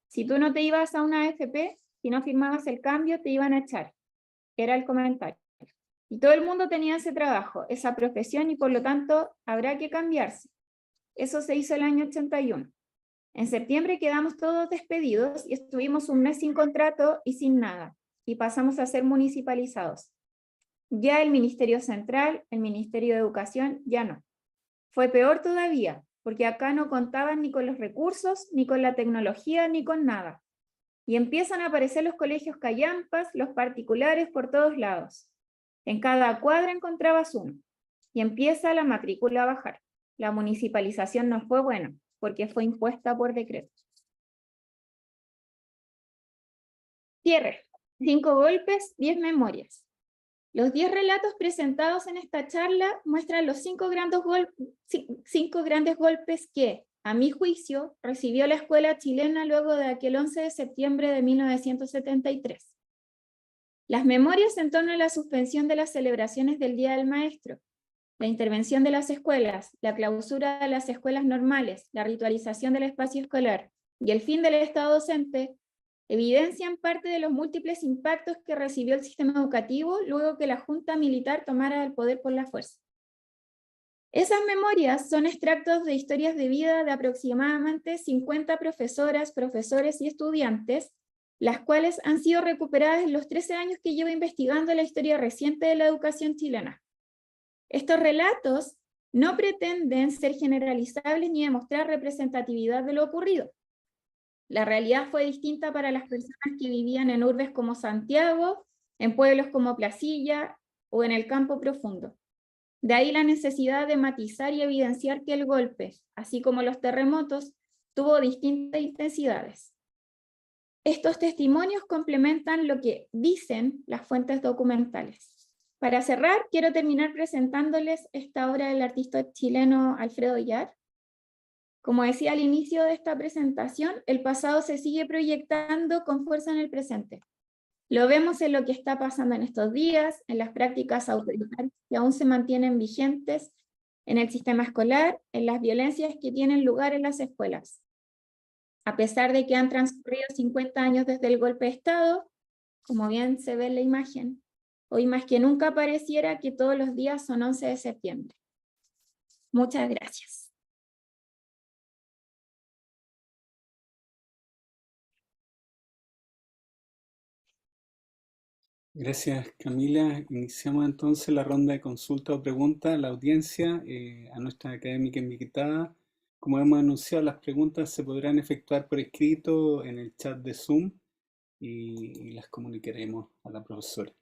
Si tú no te ibas a una AFP, si no firmabas el cambio, te iban a echar. Era el comentario. Y todo el mundo tenía ese trabajo, esa profesión, y por lo tanto habrá que cambiarse. Eso se hizo el año 81. En septiembre quedamos todos despedidos y estuvimos un mes sin contrato y sin nada, y pasamos a ser municipalizados. Ya el Ministerio Central, el Ministerio de Educación, ya no. Fue peor todavía, porque acá no contaban ni con los recursos, ni con la tecnología, ni con nada. Y empiezan a aparecer los colegios callampas, los particulares por todos lados. En cada cuadra encontrabas uno. Y empieza la matrícula a bajar. La municipalización no fue buena, porque fue impuesta por decreto. Cierre. 5 golpes, 10 memorias. Los 10 relatos presentados en esta charla muestran los 5 grandes golpes que, a mi juicio, recibió la escuela chilena luego de aquel 11 de septiembre de 1973. Las memorias en torno a la suspensión de las celebraciones del Día del Maestro, la intervención de las escuelas, la clausura de las escuelas normales, la ritualización del espacio escolar y el fin del Estado docente, evidencian parte de los múltiples impactos que recibió el sistema educativo luego que la Junta Militar tomara el poder por la fuerza. Esas memorias son extractos de historias de vida de aproximadamente 50 profesoras, profesores y estudiantes, las cuales han sido recuperadas en los 13 años que llevo investigando la historia reciente de la educación chilena. Estos relatos no pretenden ser generalizables ni demostrar representatividad de lo ocurrido. La realidad fue distinta para las personas que vivían en urbes como Santiago, en pueblos como Placilla o en el campo profundo. De ahí la necesidad de matizar y evidenciar que el golpe, así como los terremotos, tuvo distintas intensidades. Estos testimonios complementan lo que dicen las fuentes documentales. Para cerrar, quiero terminar presentándoles esta obra del artista chileno Alfredo Yar. Como decía al inicio de esta presentación, el pasado se sigue proyectando con fuerza en el presente. Lo vemos en lo que está pasando en estos días, en las prácticas autoritarias que aún se mantienen vigentes, en el sistema escolar, en las violencias que tienen lugar en las escuelas. A pesar de que han transcurrido 50 años desde el golpe de Estado, como bien se ve en la imagen, hoy más que nunca pareciera que todos los días son 11 de septiembre. Muchas gracias. Gracias, Camila. Iniciamos entonces la ronda de consulta o preguntas a la audiencia, a nuestra académica invitada. Como hemos anunciado, las preguntas se podrán efectuar por escrito en el chat de Zoom y las comunicaremos a la profesora.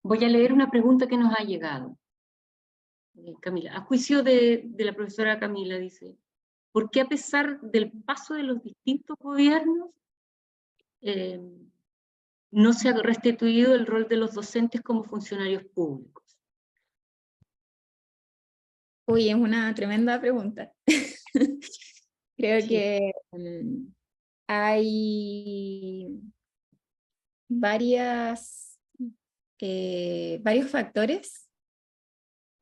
Voy a leer una pregunta que nos ha llegado. Camila, a juicio de la profesora Camila, dice, ¿por qué a pesar del paso de los distintos gobiernos no se ha restituido el rol de los docentes como funcionarios públicos? Uy, es una tremenda pregunta. Creo Sí. que hay varios factores.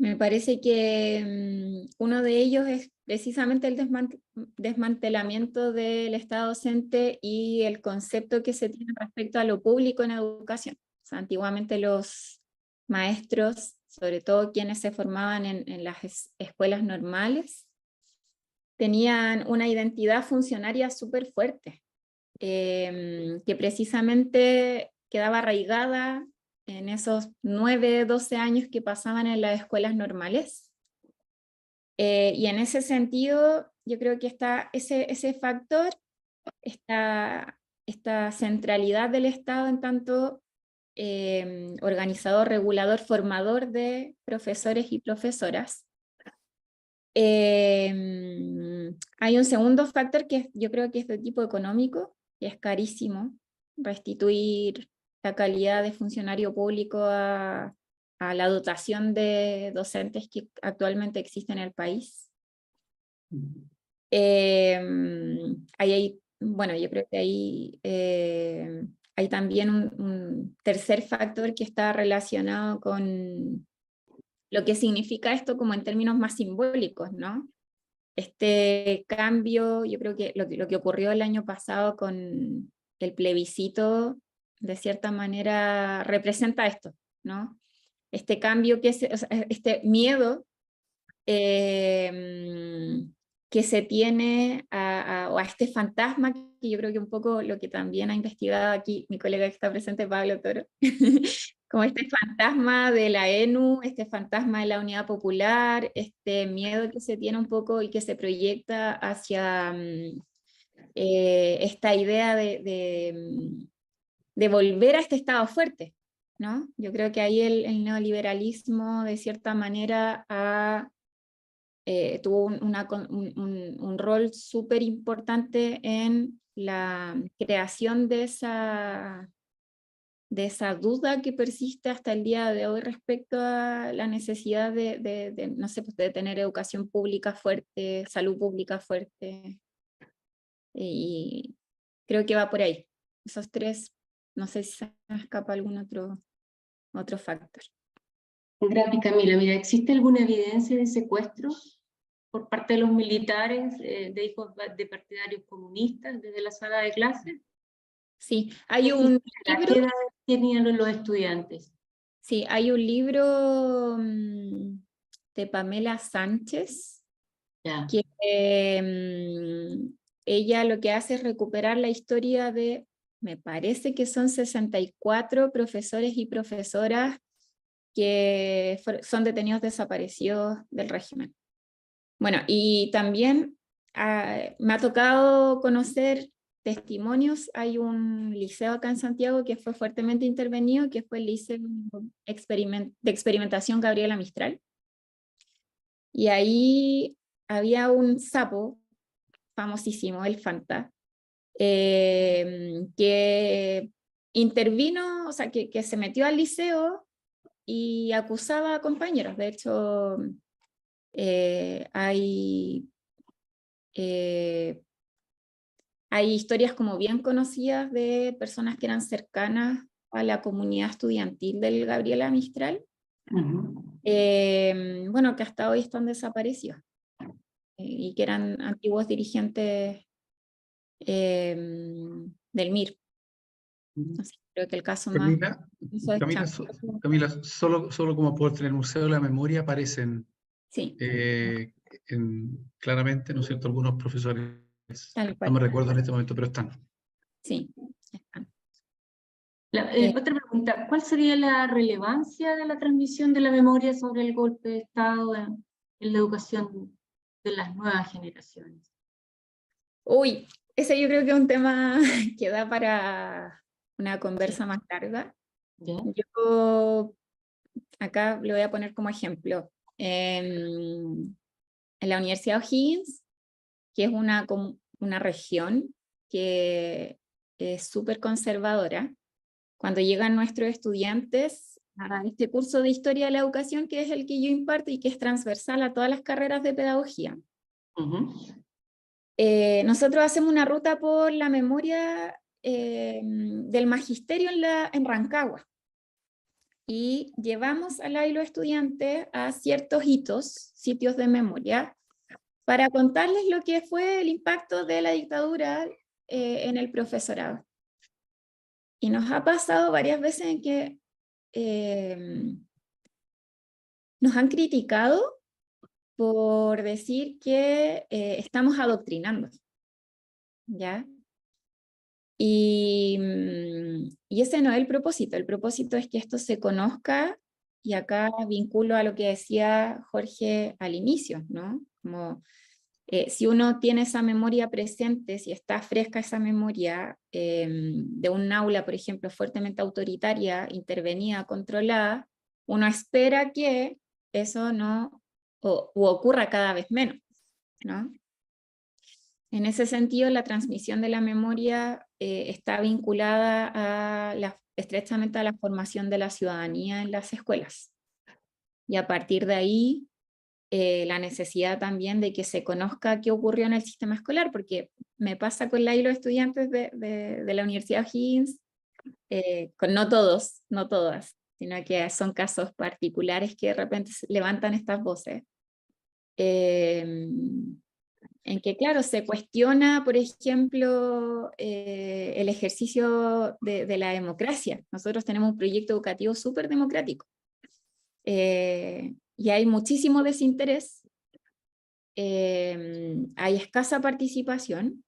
Me parece que uno de ellos es precisamente el desmantelamiento del Estado docente y el concepto que se tiene respecto a lo público en educación. O sea, antiguamente los maestros, sobre todo quienes se formaban en las escuelas normales, tenían una identidad funcionaria súper fuerte, que precisamente quedaba arraigada en esos 9, 12 años que pasaban en las escuelas normales. Y en ese sentido, yo creo que está ese factor, esta centralidad del Estado en tanto organizador, regulador, formador de profesores y profesoras. Hay un segundo factor que yo creo que es de tipo económico, que es carísimo restituir la calidad de funcionario público a la dotación de docentes que actualmente existe en el país. Bueno, yo creo que hay también un tercer factor que está relacionado con lo que significa esto como en términos más simbólicos, ¿no? Este cambio, yo creo que lo que ocurrió el año pasado con el plebiscito, de cierta manera representa esto, ¿no? Este cambio, o sea, este miedo que se tiene a este fantasma, que yo creo que un poco lo que también ha investigado aquí mi colega que está presente, Pablo Toro, como este fantasma de la ENU, este fantasma de la unidad popular, este miedo que se tiene un poco y que se proyecta hacia esta idea de volver a este Estado fuerte, ¿no? Yo creo que ahí el neoliberalismo, de cierta manera, tuvo un rol súper importante en la creación de esa duda que persiste hasta el día de hoy respecto a la necesidad no sé, pues de tener educación pública fuerte, salud pública fuerte, y creo que va por ahí. Esos tres, no sé si se me escapa algún otro factor. Gracias, Camila. Mira, ¿existe alguna evidencia de secuestro por parte de los militares de hijos de partidarios comunistas desde la sala de clases? Sí, hay un libro. ¿Qué edad tenían los estudiantes? Sí, hay un libro de Pamela Sánchez, que ella lo que hace es recuperar la historia de, me parece que son 64 profesores y profesoras que son detenidos desaparecidos del régimen. Bueno, y también me ha tocado conocer testimonios. Hay un liceo acá en Santiago que fue fuertemente intervenido, que fue el Liceo de Experimentación Gabriela Mistral. Y ahí había un sapo famosísimo, el Fanta, que intervino, o sea, que se metió al liceo y acusaba a compañeros. De hecho, hay historias como bien conocidas de personas que eran cercanas a la comunidad estudiantil del Gabriela Mistral, bueno, que hasta hoy están desaparecidos, y que eran antiguos dirigentes del MIR. Así, creo que el caso Camila, más... Camila, solo como por el Museo de la Memoria aparecen Sí. Claramente, ¿no es cierto?, algunos profesores. Tal cual. No me recuerdo en este momento, pero están. Sí, están. Otra pregunta, ¿cuál sería la relevancia de la transmisión de la memoria sobre el golpe de Estado en la educación de las nuevas generaciones? Uy, ese yo creo que es un tema que da para una conversa más larga. ¿Ya? Yo acá lo voy a poner como ejemplo. En la Universidad O'Higgins, que es una región que es súper conservadora, cuando llegan nuestros estudiantes a este curso de Historia de la Educación, que es el que yo imparto y que es transversal a todas las carreras de pedagogía, nosotros hacemos una ruta por la memoria del magisterio en Rancagua. Y llevamos al AILO estudiantes a ciertos hitos, sitios de memoria, para contarles lo que fue el impacto de la dictadura en el profesorado. Y nos ha pasado varias veces en que nos han criticado por decir que estamos adoctrinando, ¿ya? Y ese no es el propósito es que esto se conozca, y acá vinculo a lo que decía Jorge al inicio, ¿no? Como si uno tiene esa memoria presente, si está fresca esa memoria de un aula, por ejemplo, fuertemente autoritaria, intervenida, controlada, uno espera que eso no ocurra cada vez menos, ¿no? En ese sentido, la transmisión de la memoria está vinculada estrechamente a la formación de la ciudadanía en las escuelas. Y a partir de ahí, la necesidad también de que se conozca qué ocurrió en el sistema escolar, porque me pasa con los estudiantes de la Universidad O'Higgins, con no todos, no todas, sino que son casos particulares que de repente levantan estas voces. En que, claro, se cuestiona, por ejemplo, el ejercicio de la democracia. Nosotros tenemos un proyecto educativo súper democrático. Y hay muchísimo desinterés, hay escasa participación,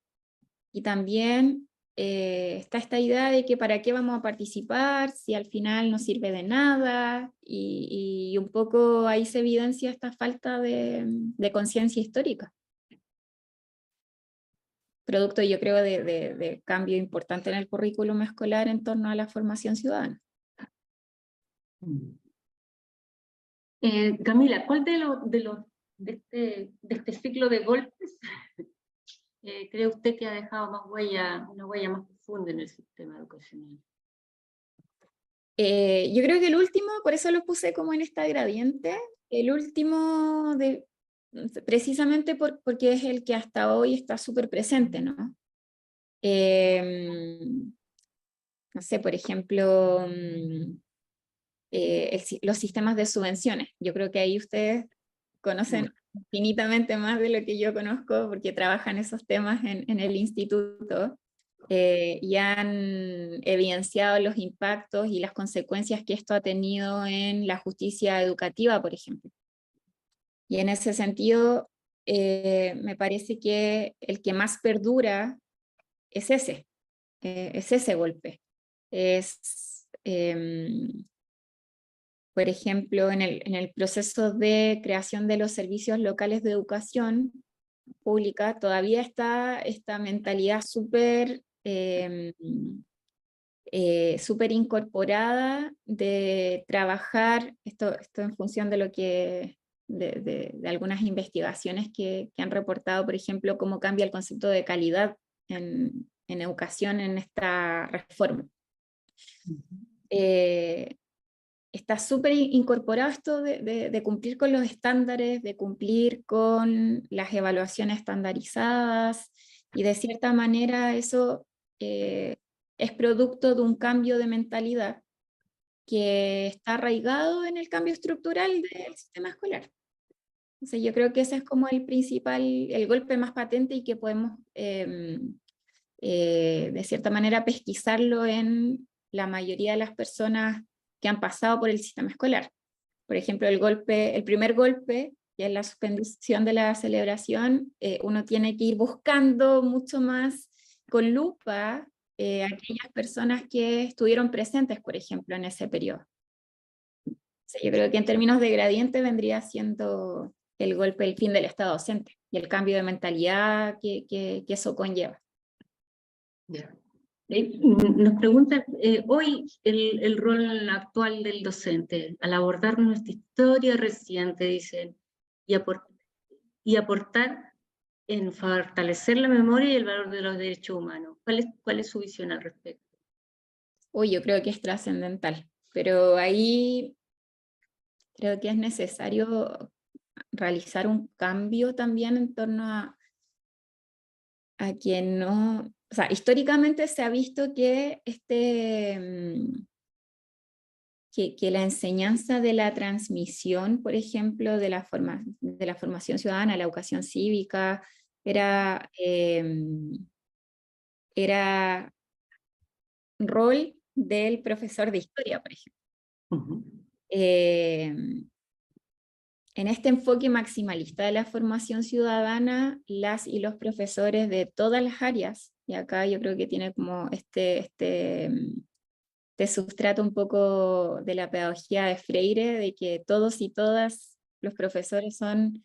y también está esta idea de que para qué vamos a participar si al final no sirve de nada, y un poco ahí se evidencia esta falta de conciencia histórica. Producto, yo creo, de cambio importante en el currículum escolar en torno a la formación ciudadana. Camila, ¿cuál de este ciclo de golpes cree usted que ha dejado una huella más profunda en el sistema educacional? Yo creo que el último, por eso lo puse como en esta gradiente, el último precisamente porque es el que hasta hoy está súper presente, ¿no? No sé, por ejemplo, los sistemas de subvenciones. Yo creo que ahí ustedes conocen infinitamente más de lo que yo conozco, porque trabajan esos temas en el instituto, y han evidenciado los impactos y las consecuencias que esto ha tenido en la justicia educativa, por ejemplo. Y en ese sentido, me parece que el que más perdura es ese golpe. Por ejemplo, en el proceso de creación de los servicios locales de educación pública, todavía está esta mentalidad súper incorporada de trabajar, esto en función de lo que de algunas investigaciones que han reportado, por ejemplo, cómo cambia el concepto de calidad en educación en esta reforma. Está súper incorporado esto de cumplir con los estándares, de cumplir con las evaluaciones estandarizadas, y de cierta manera eso es producto de un cambio de mentalidad que está arraigado en el cambio estructural del sistema escolar. Entonces yo creo que ese es como el golpe más patente, y que podemos de cierta manera pesquisarlo en la mayoría de las personas que han pasado por el sistema escolar. Por ejemplo, el primer golpe, que es la suspensión de la celebración, uno tiene que ir buscando mucho más con lupa aquellas personas que estuvieron presentes, por ejemplo, en ese periodo. O sea, yo creo que en términos de gradiente vendría siendo el golpe, el fin del Estado docente, y el cambio de mentalidad que eso conlleva. Yeah. Nos preguntan hoy el rol actual del docente al abordar nuestra historia reciente, dicen, y aportar en fortalecer la memoria y el valor de los derechos humanos. ¿Cuál es su visión al respecto? Uy, yo creo que es trascendental, pero ahí creo que es necesario realizar un cambio también en torno a que no o sea, históricamente se ha visto que que la enseñanza de la transmisión, por ejemplo, de la formación ciudadana, la educación cívica, era rol del profesor de historia, por ejemplo. En este enfoque maximalista de la formación ciudadana, las y los profesores de todas las áreas, y acá yo creo que tiene como este sustrato un poco de la pedagogía de Freire, de que todos y todas los profesores son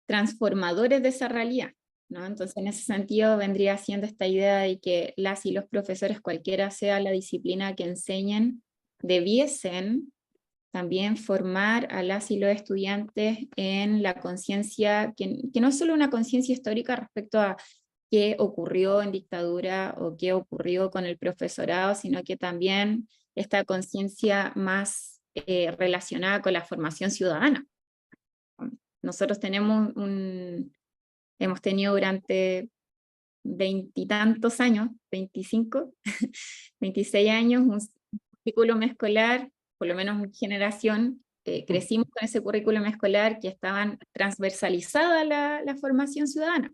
transformadores de esa realidad, ¿no? Entonces, en ese sentido, vendría siendo esta idea de que las y los profesores, cualquiera sea la disciplina que enseñen, debiesen también formar a las y los estudiantes en la conciencia, que no es solo una conciencia histórica respecto a qué ocurrió en dictadura o qué ocurrió con el profesorado, sino que también esta conciencia más relacionada con la formación ciudadana. Nosotros hemos tenido durante 20 y tantos años, 25, 26 años, un currículum escolar, por lo menos mi generación, crecimos con ese currículum escolar que estaban transversalizada la formación ciudadana.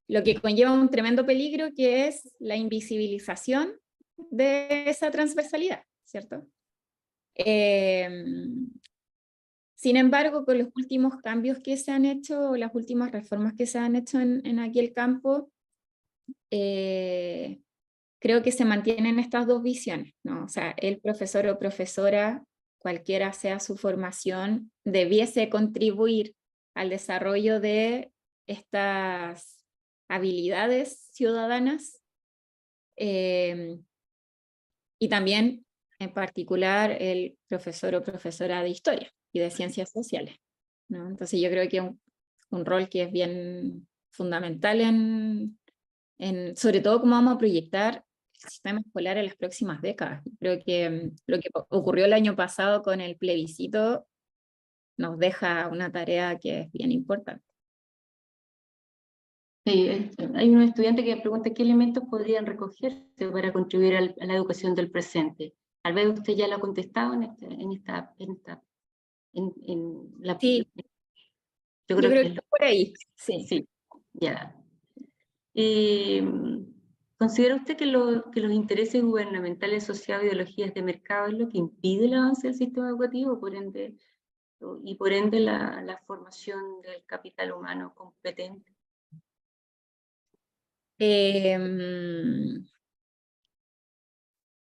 Lo que conlleva un tremendo peligro, que es la invisibilización de esa transversalidad, ¿cierto? Sin embargo, con los últimos cambios que se han hecho, las últimas reformas que se han hecho en aquel campo, creo que se mantienen estas dos visiones, ¿no? O sea, el profesor o profesora, cualquiera sea su formación, debiese contribuir al desarrollo de estas habilidades ciudadanas, y también, en particular, el profesor o profesora de historia y de ciencias sociales, ¿no? Entonces yo creo que es un rol que es bien fundamental sobre todo cómo vamos a proyectar el sistema escolar en las próximas décadas. Creo que lo que ocurrió el año pasado con el plebiscito nos deja una tarea que es bien importante. Sí, hay un estudiante que pregunta qué elementos podrían recogerse para contribuir a la educación del presente. Tal vez usted ya lo ha contestado en la... Sí, yo creo creo que es por ahí. Sí. Sí, ya. ¿Considera usted que los intereses gubernamentales asociados a ideologías de mercado es lo que impide el avance del sistema educativo, y por ende la formación del capital humano competente?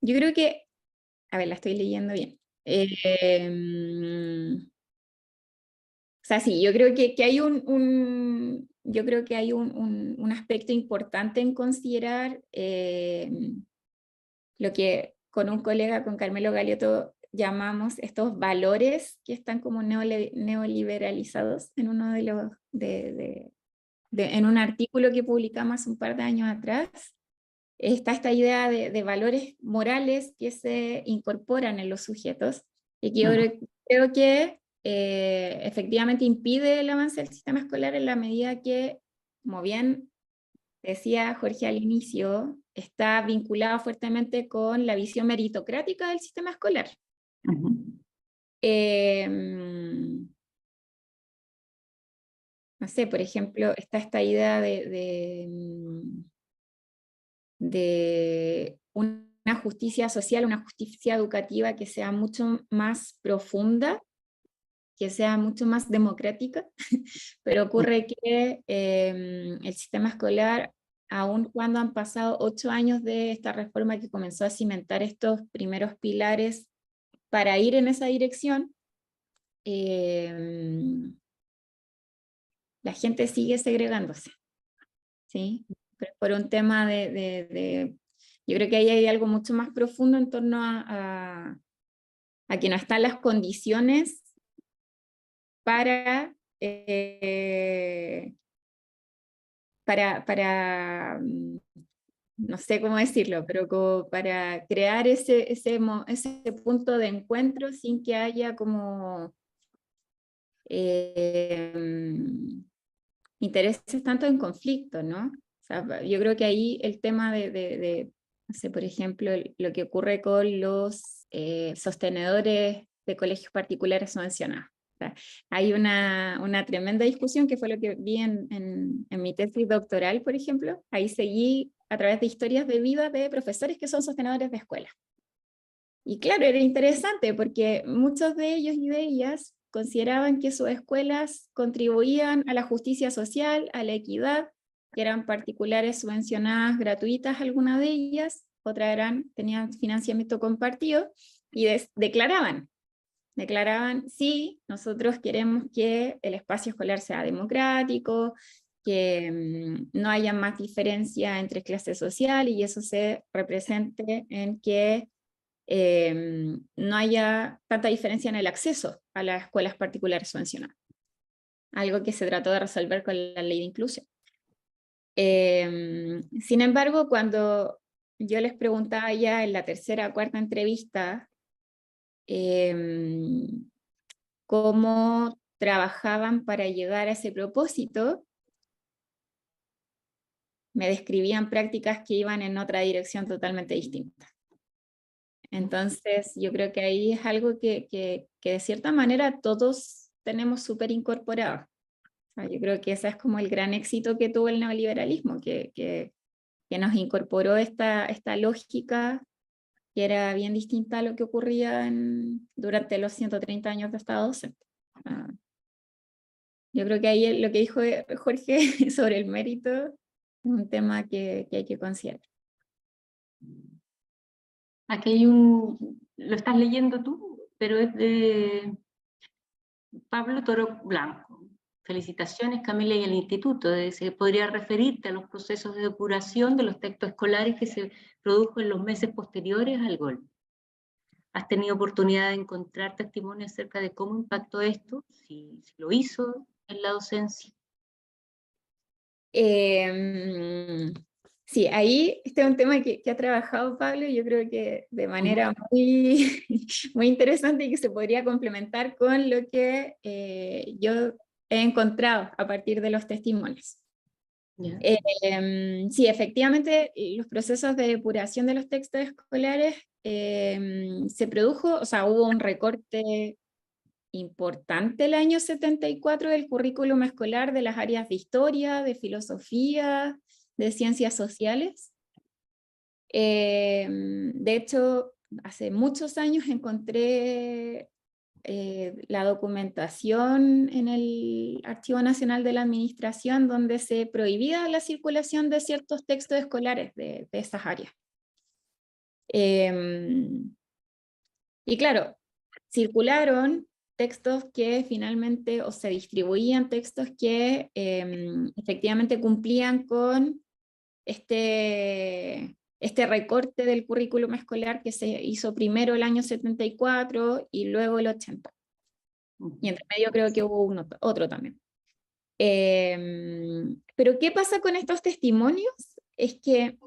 Yo creo que, a ver, la estoy leyendo bien. O sea, sí, yo creo que hay yo creo que hay un aspecto importante en considerar, lo que con un colega, con Carmelo Galeotto, llamamos estos valores que están como neoliberalizados en uno en un artículo que publicamos hace un par de años atrás. Está esta idea de valores morales que se incorporan en los sujetos y que yo creo que efectivamente impide el avance del sistema escolar en la medida que, como bien decía Jorge al inicio, está vinculado fuertemente con la visión meritocrática del sistema escolar. No sé, por ejemplo, está esta idea de una justicia social, una justicia educativa que sea mucho más profunda, que sea mucho más democrática, pero ocurre que el sistema escolar, aun cuando han pasado 8 años de esta reforma que comenzó a cimentar estos primeros pilares para ir en esa dirección, la gente sigue segregándose, ¿sí? Pero por un tema yo creo que ahí hay algo mucho más profundo en torno a que no están las condiciones para no sé cómo decirlo, pero como para crear ese punto de encuentro sin que haya como intereses tanto en conflicto, ¿no? O sea, yo creo que ahí el tema no sé, por ejemplo, lo que ocurre con los sostenedores de colegios particulares subvencionados. O sea, hay una tremenda discusión que fue lo que vi en mi tesis doctoral, por ejemplo. Ahí seguí a través de historias de vida de profesores que son sostenedores de escuelas. Y claro, era interesante porque muchos de ellos y de ellas consideraban que sus escuelas contribuían a la justicia social, a la equidad, que eran particulares subvencionadas gratuitas algunas de ellas, otras tenían financiamiento compartido, y declaraban, sí, nosotros queremos que el espacio escolar sea democrático, que no haya más diferencia entre clases sociales y eso se represente en que no haya tanta diferencia en el acceso a las escuelas particulares subvencionadas. Algo que se trató de resolver con la ley de inclusión. Sin embargo, cuando yo les preguntaba ya en la tercera o cuarta entrevista cómo trabajaban para llegar a ese propósito, me describían prácticas que iban en otra dirección totalmente distinta. Entonces, yo creo que ahí es algo que de cierta manera todos tenemos súper incorporado. O sea, yo creo que ese es como el gran éxito que tuvo el neoliberalismo, que nos incorporó esta lógica que era bien distinta a lo que ocurría durante los 130 años de Estado docente. Yo creo que ahí lo que dijo Jorge sobre el mérito es un tema que hay que considerar. Aquí hay lo estás leyendo tú, pero es de Pablo Toro Blanco. Felicitaciones, Camila, y el instituto. Podría referirte a los procesos de depuración de los textos escolares que se produjo en los meses posteriores al golpe. ¿Has tenido oportunidad de encontrar testimonios acerca de cómo impactó esto, si lo hizo en la docencia? Sí, ahí este es un tema que ha trabajado Pablo, y yo creo que de manera muy, muy interesante y que se podría complementar con lo que yo he encontrado a partir de los testimonios. Yeah. Sí, efectivamente, los procesos de depuración de los textos escolares se produjo, o sea, hubo un recorte importante el año 74 del currículum escolar de las áreas de historia, de filosofía, de ciencias sociales. De hecho, hace muchos años encontré la documentación en el Archivo Nacional de la Administración donde se prohibía la circulación de ciertos textos escolares de esas áreas. Y claro, circularon textos que finalmente, o se distribuían textos que efectivamente cumplían con este recorte del currículum escolar que se hizo primero el año 74 y luego el 80. Y entre medio creo que hubo otro también. Pero ¿qué pasa con estos testimonios? Es que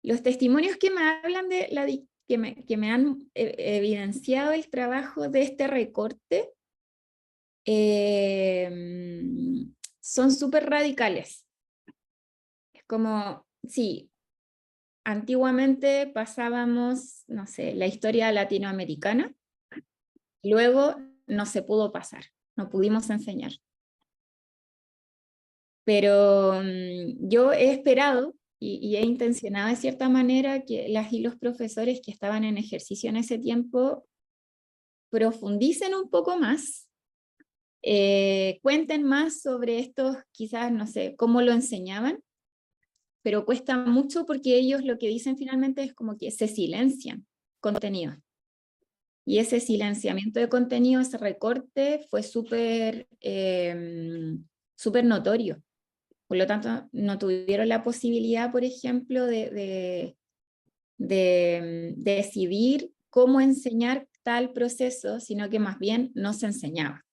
los testimonios que me hablan de que me han evidenciado el trabajo de este recorte son súper radicales. Es como, sí, antiguamente pasábamos, no sé, la historia latinoamericana, luego no se pudo pasar, no pudimos enseñar. Pero yo he esperado y he intencionado de cierta manera que las y los profesores que estaban en ejercicio en ese tiempo profundicen un poco más, cuenten más sobre estos, quizás, no sé, cómo lo enseñaban, pero cuesta mucho porque ellos lo que dicen finalmente es como que se silencian contenido. Y ese silenciamiento de contenido, ese recorte fue súper notorio. Por lo tanto, no tuvieron la posibilidad, por ejemplo, de decidir cómo enseñar tal proceso, sino que más bien no se enseñaba.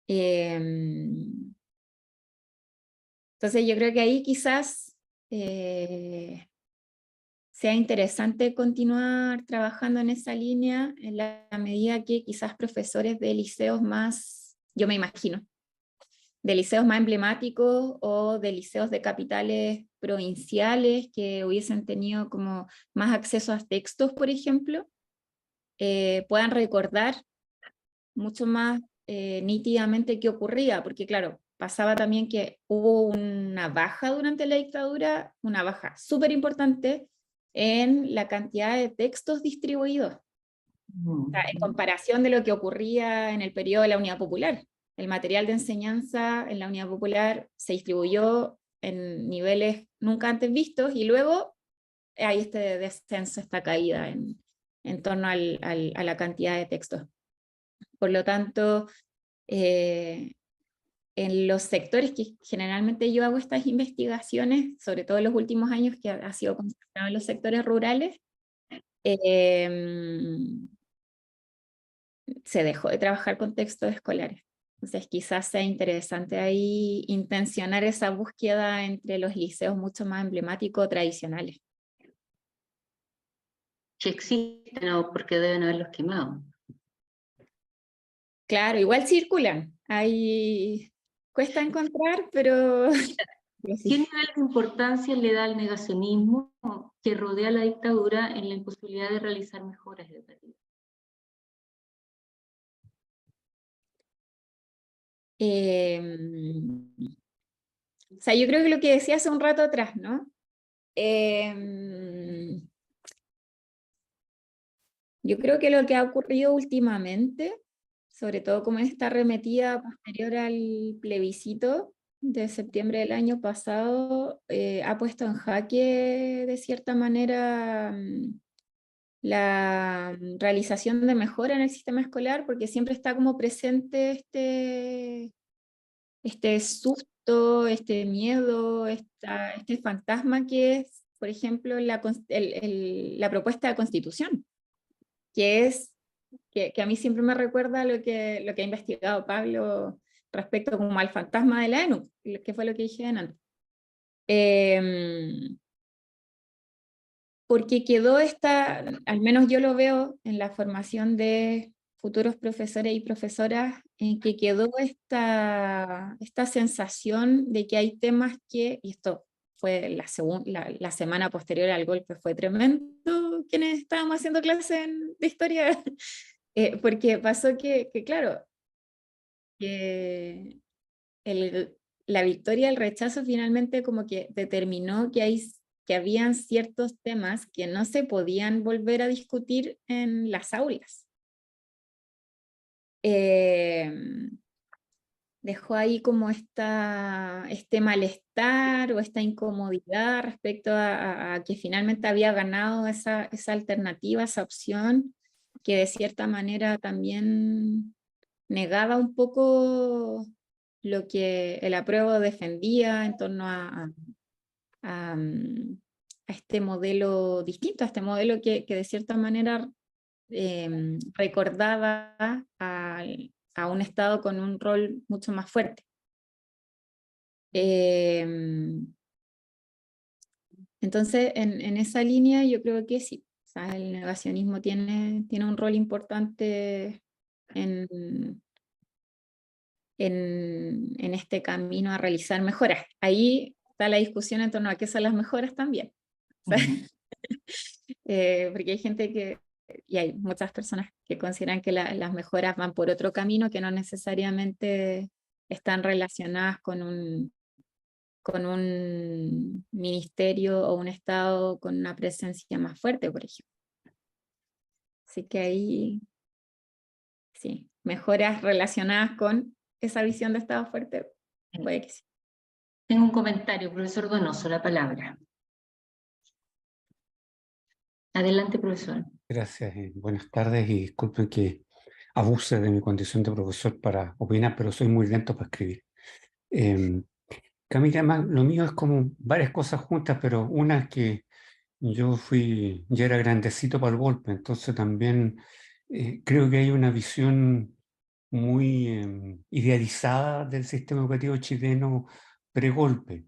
Entonces yo creo que ahí quizás sea interesante continuar trabajando en esa línea en la medida que quizás profesores de liceos más, yo me imagino, de liceos más emblemáticos o de liceos de capitales provinciales que hubiesen tenido como más acceso a textos, por ejemplo, puedan recordar mucho más nítidamente qué ocurría, porque claro, pasaba también que hubo una baja durante la dictadura, una baja súper importante en la cantidad de textos distribuidos, o sea, en comparación de lo que ocurría en el periodo de la Unidad Popular. El material de enseñanza en la Unidad Popular se distribuyó en niveles nunca antes vistos y luego hay este descenso, esta caída en torno a la cantidad de textos. Por lo tanto, en los sectores que generalmente yo hago estas investigaciones, sobre todo en los últimos años que ha sido concentrado en los sectores rurales, se dejó de trabajar con textos escolares. Entonces quizás sea interesante ahí intencionar esa búsqueda entre los liceos mucho más emblemáticos tradicionales. Que existen o porque deben haberlos quemado. Claro, igual circulan. Ahí cuesta encontrar, pero ¿Qué sí. nivel de importancia le da al negacionismo que rodea la dictadura en la imposibilidad de realizar mejoras educativas? O sea, yo creo que lo que decía hace un rato atrás, ¿no? Yo creo que lo que ha ocurrido últimamente, sobre todo como en esta arremetida posterior al plebiscito de septiembre del año pasado, ha puesto en jaque de cierta manera la realización de mejora en el sistema escolar, porque siempre está como presente este susto, este miedo, este fantasma que es, por ejemplo, la propuesta de constitución, que es que a mí siempre me recuerda lo que ha investigado Pablo respecto como al fantasma de la ENU, que fue lo que dije antes. Porque quedó al menos yo lo veo en la formación de futuros profesores y profesoras, en que quedó esta sensación de que hay temas que, y esto fue la semana posterior al golpe, fue tremendo quienes estábamos haciendo clases de historia, porque pasó que claro, que la victoria del rechazo finalmente como que determinó que habían ciertos temas que no se podían volver a discutir en las aulas. Dejó ahí como este malestar o esta incomodidad respecto a que finalmente había ganado esa alternativa, esa opción, que de cierta manera también negaba un poco lo que el apruebo defendía en torno a este modelo distinto, a este modelo que de cierta manera recordaba a un Estado con un rol mucho más fuerte. Entonces, en esa línea yo creo que sí, o sea, el negacionismo tiene un rol importante en este camino a realizar mejoras. Ahí está la discusión en torno a qué son las mejoras también. O sea, porque hay gente y hay muchas personas que consideran que las mejoras van por otro camino que no necesariamente están relacionadas con un ministerio o un Estado con una presencia más fuerte, por ejemplo. Así que ahí, sí, mejoras relacionadas con esa visión de Estado fuerte, puede que sí. Tengo un comentario, profesor Donoso, la palabra. Adelante, profesor. Gracias, buenas tardes y disculpen que abuse de mi condición de profesor para opinar, pero soy muy lento para escribir. Camila, lo mío es como varias cosas juntas, pero una es que ya era grandecito para el golpe, entonces también creo que hay una visión muy idealizada del sistema educativo chileno pre-golpe.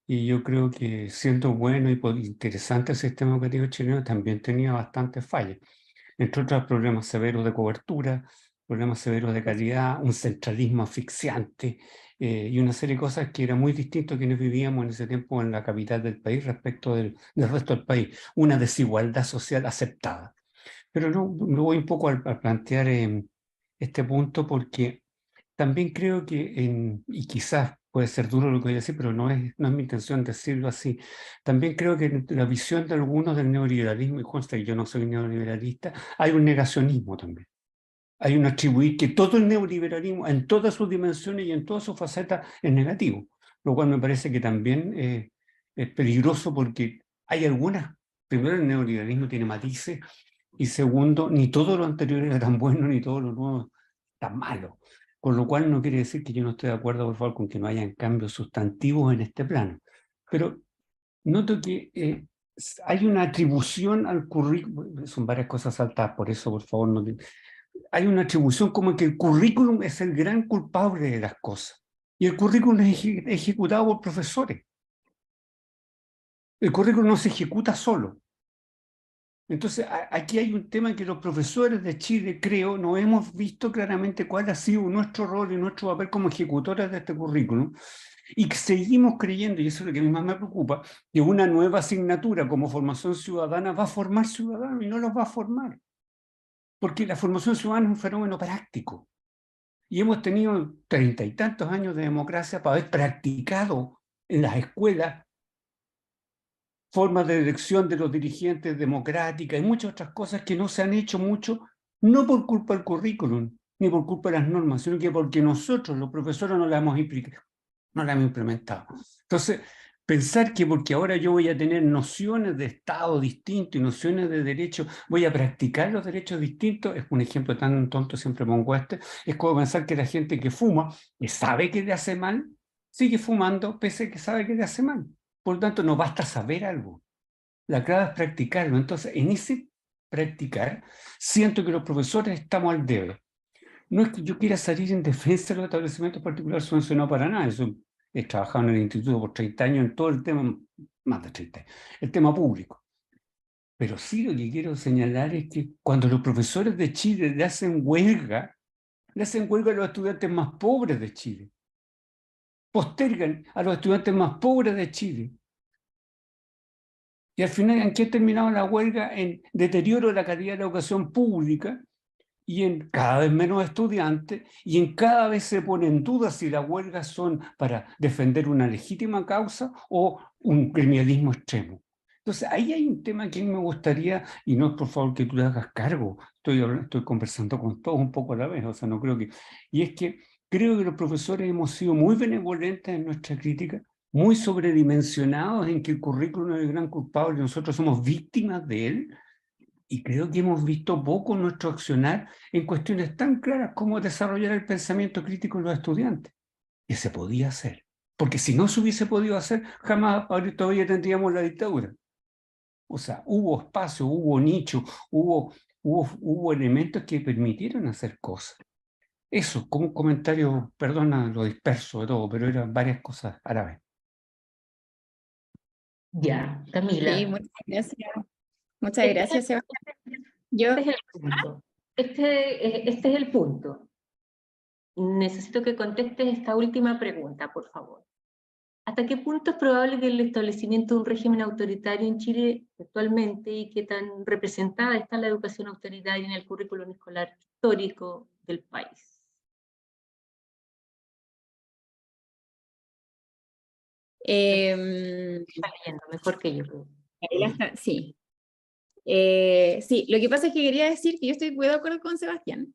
Y yo creo que siendo bueno y interesante el sistema educativo chileno también tenía bastantes fallas. Entre otros problemas severos de cobertura, problemas severos de calidad, un centralismo asfixiante y una serie de cosas que eran muy distintos a quienes vivíamos en ese tiempo en la capital del país respecto del resto del país. Una desigualdad social aceptada. Pero no voy un poco a plantear este punto porque también creo que, y quizás puede ser duro lo que voy a decir, pero no es mi intención decirlo así, también creo que en la visión de algunos del neoliberalismo, y consta que yo no soy neoliberalista, hay un negacionismo también. Hay un atribuir que todo el neoliberalismo, en todas sus dimensiones y en todas sus facetas, es negativo, lo cual me parece que también es peligroso porque hay algunas, primero el neoliberalismo tiene matices, y segundo, ni todo lo anterior era tan bueno, ni todo lo nuevo tan malo. Con lo cual no quiere decir que yo no esté de acuerdo, por favor, con que no hayan cambios sustantivos en este plano. Pero noto que hay una atribución al currículum, son varias cosas saltadas, por eso, por favor, no hay una atribución como que el currículum es el gran culpable de las cosas. Y el currículum es ejecutado por profesores. El currículum no se ejecuta solo. Entonces, aquí hay un tema que los profesores de Chile, creo, no hemos visto claramente cuál ha sido nuestro rol y nuestro papel como ejecutores de este currículum, y que seguimos creyendo, y eso es lo que a mí más me preocupa, que una nueva asignatura como formación ciudadana va a formar ciudadanos y no los va a formar. Porque la formación ciudadana es un fenómeno práctico. Y hemos tenido 30 y tantos años de democracia para haber practicado en las escuelas formas de elección de los dirigentes democráticas y muchas otras cosas que no se han hecho mucho, no por culpa del currículum, ni por culpa de las normas, sino que porque nosotros, los profesores, no las hemos implementado. Entonces, pensar que porque ahora yo voy a tener nociones de Estado distinto y nociones de derecho, voy a practicar los derechos distintos, es un ejemplo tan tonto, siempre pongo este, es como pensar que la gente que fuma, que sabe que le hace mal, sigue fumando pese a que sabe que le hace mal. Por lo tanto, no basta saber algo. La clave es practicarlo. Entonces, en ese practicar, siento que los profesores estamos al debe. No es que yo quiera salir en defensa de los establecimientos particulares subvencionados para nada. Eso, he trabajado en el instituto por 30 años en todo el tema, más de 30 años, el tema público. Pero sí lo que quiero señalar es que cuando los profesores de Chile le hacen huelga a los estudiantes más pobres de Chile. Postergan a los estudiantes más pobres de Chile. Y al final, ¿en qué ha terminado la huelga? En deterioro de la calidad de la educación pública y en cada vez menos estudiantes y en cada vez se pone en duda si las huelgas son para defender una legítima causa o un gremialismo extremo. Entonces, ahí hay un tema que a mí me gustaría, y no es por favor que tú le hagas cargo, estoy conversando con todos un poco a la vez, o sea, no creo que... Y es que creo que los profesores hemos sido muy benevolentes en nuestra crítica, muy sobredimensionados en que el currículum es el gran culpable, nosotros somos víctimas de él, y creo que hemos visto poco nuestro accionar en cuestiones tan claras como desarrollar el pensamiento crítico en los estudiantes, que se podía hacer. Porque si no se hubiese podido hacer, jamás todavía tendríamos la dictadura. O sea, hubo espacio, hubo nicho, hubo elementos que permitieron hacer cosas. Eso, como un comentario, perdona lo disperso de todo, pero eran varias cosas a la vez. Ya, Camila. Sí, muchas gracias. Muchas gracias, Sebastián. Yo, Este es el punto. Este es el punto. Necesito que contestes esta última pregunta, por favor. ¿Hasta qué punto es probable que el establecimiento de un régimen autoritario en Chile actualmente y qué tan representada está la educación autoritaria en el currículum escolar histórico del país? Está leyendo mejor que yo. sí. Sí, lo que pasa es que quería decir que yo estoy muy de acuerdo con Sebastián.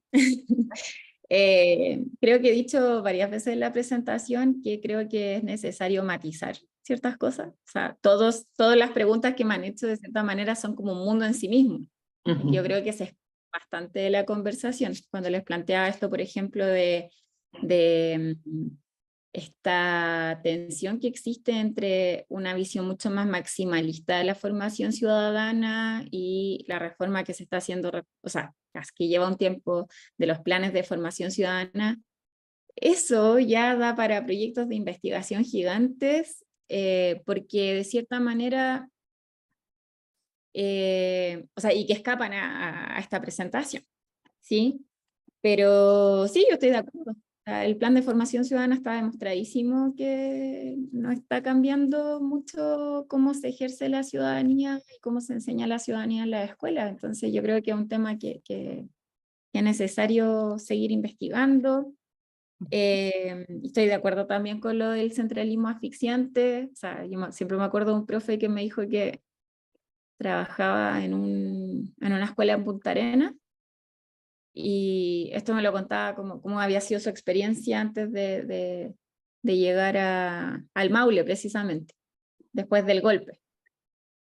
Creo que he dicho varias veces en la presentación que creo que es necesario matizar ciertas cosas. O sea, todas las preguntas que me han hecho de cierta manera son como un mundo en sí mismo. Yo creo que se es bastante de la conversación. Cuando les planteaba esto, por ejemplo, de esta tensión que existe entre una visión mucho más maximalista de la formación ciudadana y la reforma que se está haciendo, o sea, que lleva un tiempo de los planes de formación ciudadana, eso ya da para proyectos de investigación gigantes porque de cierta manera, o sea, y que escapan a esta presentación, ¿sí? Pero sí, yo estoy de acuerdo. O sea, el plan de formación ciudadana está demostradísimo que no está cambiando mucho cómo se ejerce la ciudadanía y cómo se enseña la ciudadanía en la escuela. Entonces yo creo que es un tema que es necesario seguir investigando. Estoy de acuerdo también con lo del centralismo asfixiante. O sea, siempre me acuerdo de un profe que me dijo que trabajaba en una escuela en Punta Arenas, y esto me lo contaba cómo había sido su experiencia antes de llegar al Maule, precisamente, después del golpe.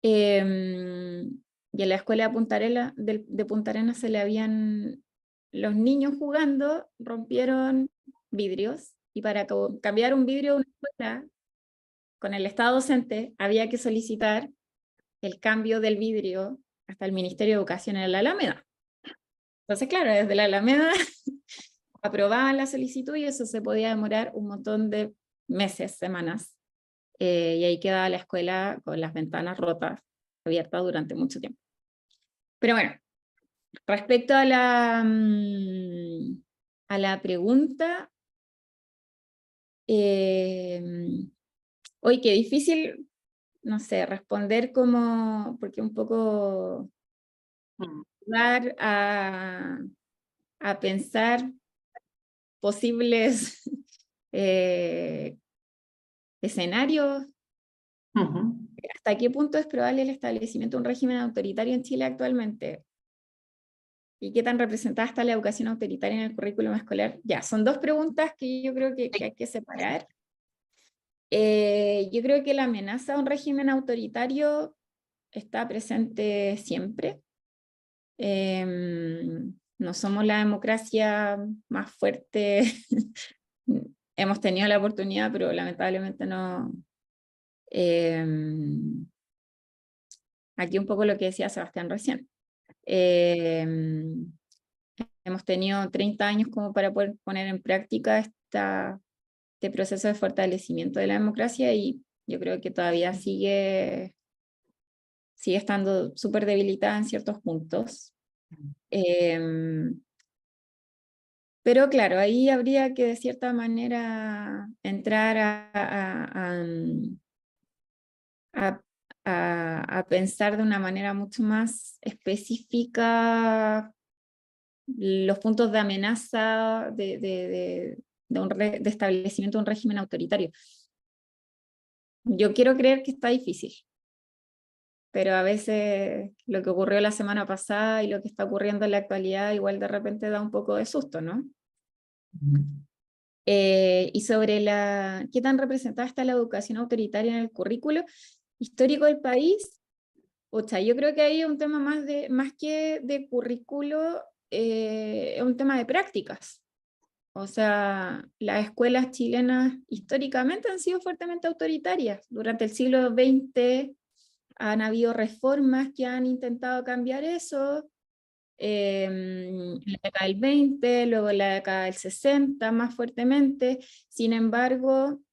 Y en la escuela de Punta Arenas los niños jugando rompieron vidrios, y para cambiar un vidrio de una escuela con el estado docente había que solicitar el cambio del vidrio hasta el Ministerio de Educación en la Alameda. Entonces, claro, desde la Alameda aprobaban la solicitud y eso se podía demorar un montón de meses, semanas, y ahí quedaba la escuela con las ventanas rotas, abiertas durante mucho tiempo. Pero bueno, respecto a la pregunta, hoy qué difícil, no sé, responder porque un poco dar a pensar posibles escenarios. ¿Hasta qué punto es probable el establecimiento de un régimen autoritario en Chile actualmente? ¿Y qué tan representada está la educación autoritaria en el currículum escolar? Ya, son dos preguntas que yo creo que hay que separar. Yo creo que la amenaza a un régimen autoritario está presente siempre. No somos la democracia más fuerte. Hemos tenido la oportunidad, pero lamentablemente no. Aquí un poco lo que decía Sebastián recién. Hemos tenido 30 años como para poder poner en práctica este proceso de fortalecimiento de la democracia, y yo creo que todavía sigue estando súper debilitada en ciertos puntos. Pero claro, ahí habría que de cierta manera entrar a pensar de una manera mucho más específica los puntos de amenaza de establecimiento de un régimen autoritario. Yo quiero creer que está difícil, pero a veces lo que ocurrió la semana pasada y lo que está ocurriendo en la actualidad igual de repente da un poco de susto, ¿no? Y sobre qué tan representada está la educación autoritaria en el currículo histórico del país, yo creo que ahí es un tema más que de currículo, es un tema de prácticas. O sea, las escuelas chilenas históricamente han sido fuertemente autoritarias. Durante el siglo XX han habido reformas que han intentado cambiar eso, en la década del 20, luego en la década del 60 más fuertemente. Sin embargo,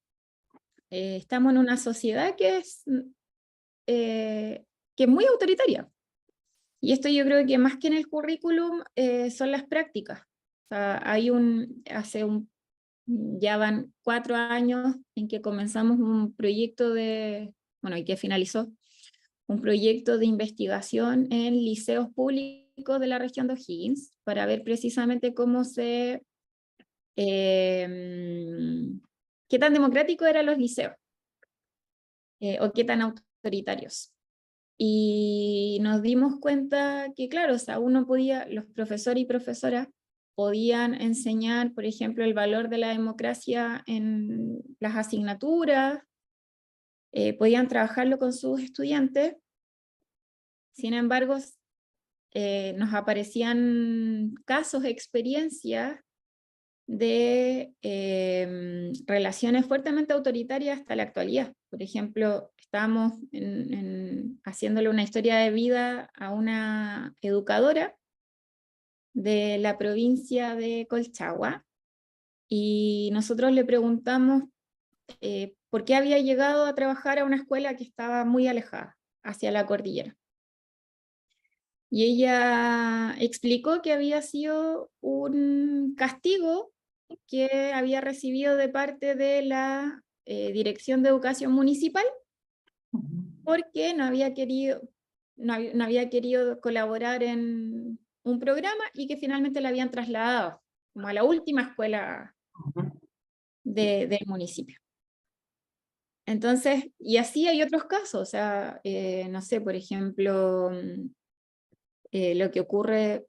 estamos en una sociedad que es muy autoritaria. Y esto yo creo que más que en el currículum son las prácticas. O sea, ya van 4 años en que comenzamos un proyecto y que finalizó, un proyecto de investigación en liceos públicos de la región de O'Higgins, para ver precisamente qué tan democráticos eran los liceos, o qué tan autoritarios. Y nos dimos cuenta que, claro, o sea, los profesores y profesoras podían enseñar, por ejemplo, el valor de la democracia en las asignaturas, podían trabajarlo con sus estudiantes. Sin embargo, nos aparecían casos, experiencias de relaciones fuertemente autoritarias hasta la actualidad. Por ejemplo, estábamos haciéndole una historia de vida a una educadora de la provincia de Colchagua, y nosotros le preguntamos por qué había llegado a trabajar a una escuela que estaba muy alejada, hacia la cordillera. Y ella explicó que había sido un castigo que había recibido de parte de la Dirección de Educación Municipal, porque no había querido colaborar en un programa y que finalmente la habían trasladado como a la última escuela del municipio. Entonces, y así hay otros casos, o sea, no sé, por ejemplo, lo que ocurre,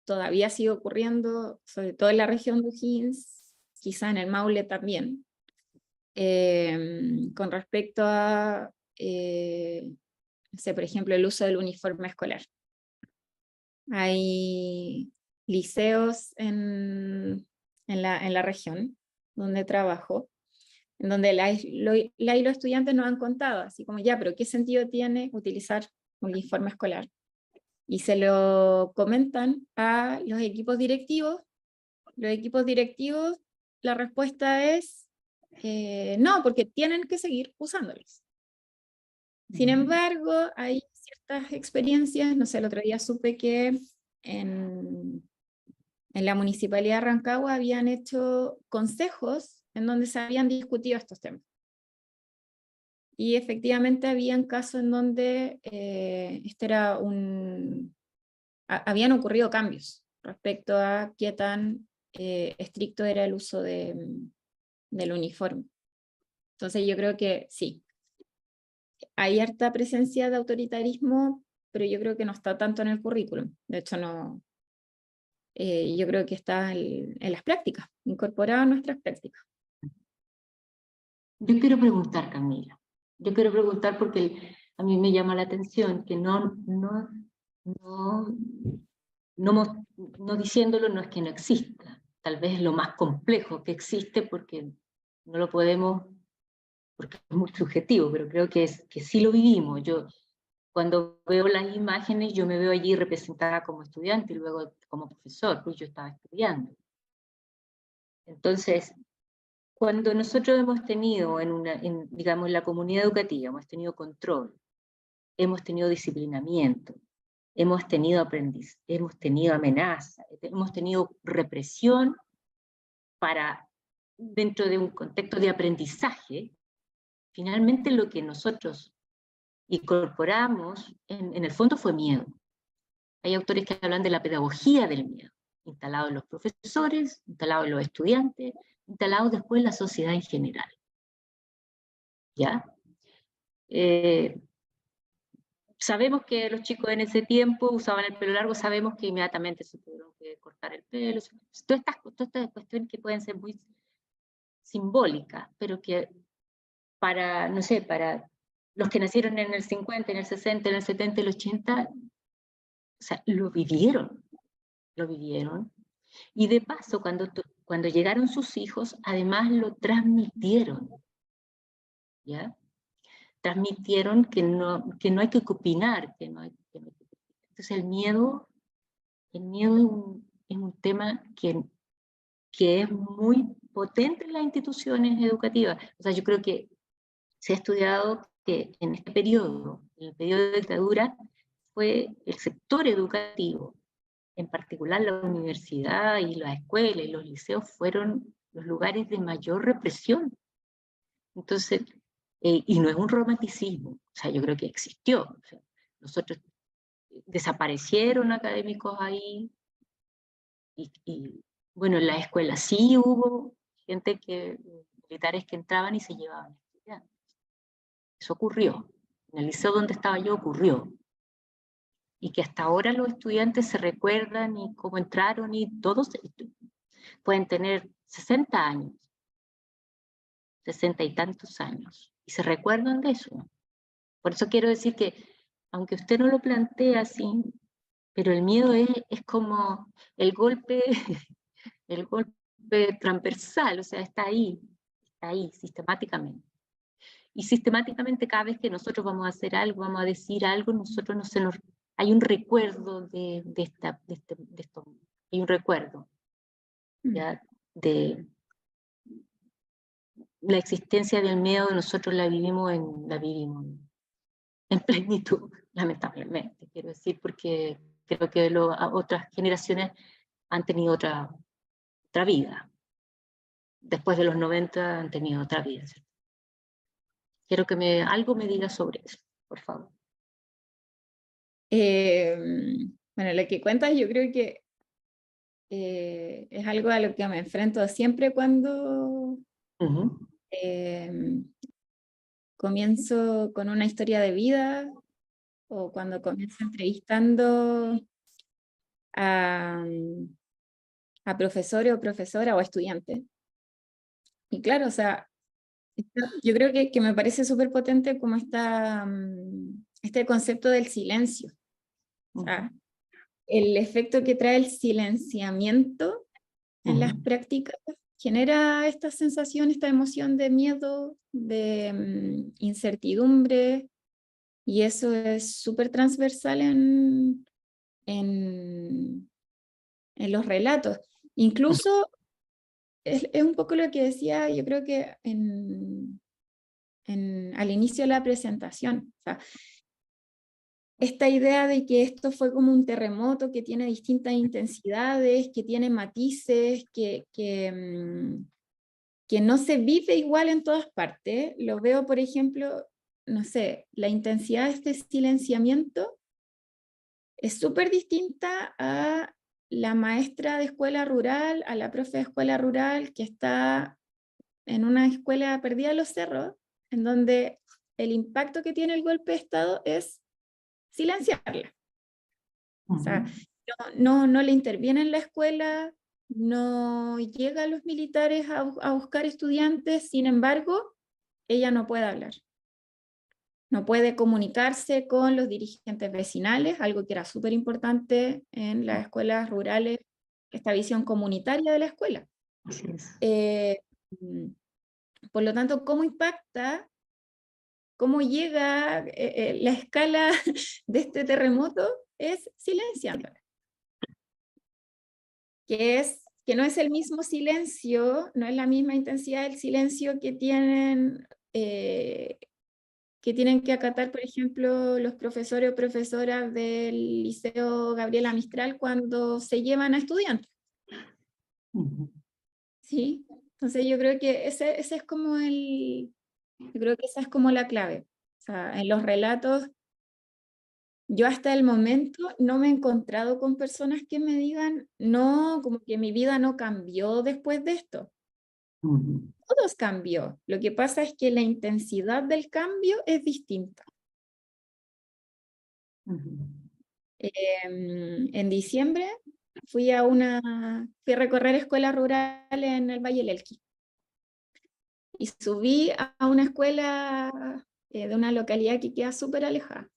todavía sigue ocurriendo, sobre todo en la región de O'Higgins, quizá en el Maule también, con respecto a, no sé, por ejemplo, el uso del uniforme escolar. Hay liceos en la región donde trabajo, en donde los estudiantes nos han contado, así como ya, pero ¿qué sentido tiene utilizar un uniforme escolar? Y se lo comentan a los equipos directivos. Los equipos directivos, la respuesta es no, porque tienen que seguir usándolos. Sin embargo, hay ciertas experiencias, no sé, el otro día supe que en la Municipalidad de Rancagua habían hecho consejos en donde se habían discutido estos temas. Y efectivamente habían casos en donde habían ocurrido cambios respecto a qué tan estricto era el uso del uniforme. Entonces yo creo que sí, hay harta presencia de autoritarismo, pero yo creo que no está tanto en el currículum. De hecho, no. Yo creo que está en las prácticas, incorporado a nuestras prácticas. Yo quiero preguntar, Camila. Yo quiero preguntar porque a mí me llama la atención que no diciéndolo no es que no exista. Tal vez es lo más complejo que existe porque no lo podemos, porque es muy subjetivo, pero creo que sí lo vivimos. Yo, cuando veo las imágenes, yo me veo allí representada como estudiante y luego como profesor, pues yo estaba estudiando. Entonces, cuando nosotros hemos tenido digamos, en la comunidad educativa, hemos tenido control, hemos tenido disciplinamiento, hemos tenido hemos tenido amenaza, hemos tenido represión dentro de un contexto de aprendizaje, finalmente lo que nosotros incorporamos, en el fondo fue miedo. Hay autores que hablan de la pedagogía del miedo, instalado en los profesores, instalado en los estudiantes, instalado después en la sociedad en general. ¿Ya? Sabemos que los chicos en ese tiempo usaban el pelo largo, sabemos que inmediatamente se tuvieron que cortar el pelo, todas estas cuestiones que pueden ser muy simbólicas, pero que para, no sé, para los que nacieron en el 50, en el 60, en el 70, en el 80, o sea, lo vivieron, y de paso cuando llegaron sus hijos, además lo transmitieron, ¿ya? Transmitieron que no hay que opinar, Entonces el miedo es un tema que es muy potente en las instituciones educativas. O sea, yo creo que se ha estudiado que en este periodo, en el periodo de dictadura, fue el sector educativo, en particular la universidad y las escuelas y los liceos, fueron los lugares de mayor represión. Entonces, y no es un romanticismo, o sea, yo creo que existió. O sea, nosotros desaparecieron académicos ahí, y bueno, en la escuela sí hubo gente militares que entraban y se llevaban estudiantes. Eso ocurrió. En el liceo donde estaba yo ocurrió. Y que hasta ahora los estudiantes se recuerdan y cómo entraron, y todos pueden tener 60 años, 60 y tantos años, y se recuerdan de eso. Por eso quiero decir que, aunque usted no lo plantea así, pero el miedo es como el golpe transversal, o sea, está ahí, sistemáticamente. Y sistemáticamente cada vez que nosotros vamos a hacer algo, vamos a decir algo, hay un recuerdo de esto, hay un recuerdo, ¿ya? la existencia del miedo nosotros la vivimos en plenitud, lamentablemente, quiero decir, porque creo que otras generaciones han tenido otra vida. Después de los 90 han tenido otra vida, ¿cierto? Quiero que algo me diga sobre eso, por favor. Bueno, lo que cuentas yo creo que es algo a lo que me enfrento siempre cuando comienzo con una historia de vida o cuando comienzo entrevistando a profesores o profesora o estudiantes. Y claro, o sea, yo creo que me parece súper potente como este concepto del silencio. O sea, el efecto que trae el silenciamiento en las prácticas genera esta sensación, esta emoción de miedo, de incertidumbre, y eso es súper transversal en los relatos. Incluso es un poco lo que decía, yo creo que al inicio de la presentación. O sea, esta idea de que esto fue como un terremoto que tiene distintas intensidades, que tiene matices, que no se vive igual en todas partes. Lo veo, por ejemplo, no sé, la intensidad de este silenciamiento es súper distinta a la maestra de escuela rural, a la profe de escuela rural que está en una escuela perdida en los cerros, en donde el impacto que tiene el golpe de Estado es silenciarla. O sea, no le interviene en la escuela, no llega a los militares a buscar estudiantes, sin embargo, ella no puede hablar. No puede comunicarse con los dirigentes vecinales, algo que era súper importante en las escuelas rurales, esta visión comunitaria de la escuela. Así es. Por lo tanto, ¿cómo impacta, cómo llega la escala de este terremoto? Es silenciándola. Que no es el mismo silencio, no es la misma intensidad del silencio que tienen que acatar, por ejemplo, los profesores o profesoras del Liceo Gabriela Mistral cuando se llevan a estudiantes. ¿Sí? Entonces yo creo que ese es como yo creo que esa es como la clave. O sea, en los relatos, yo hasta el momento no me he encontrado con personas que me digan, no, como que mi vida no cambió después de esto. Todos cambió. Lo que pasa es que la intensidad del cambio es distinta. En diciembre fui a recorrer escuelas rurales en el Valle del Elqui. Y subí a una escuela de una localidad que queda súper alejada.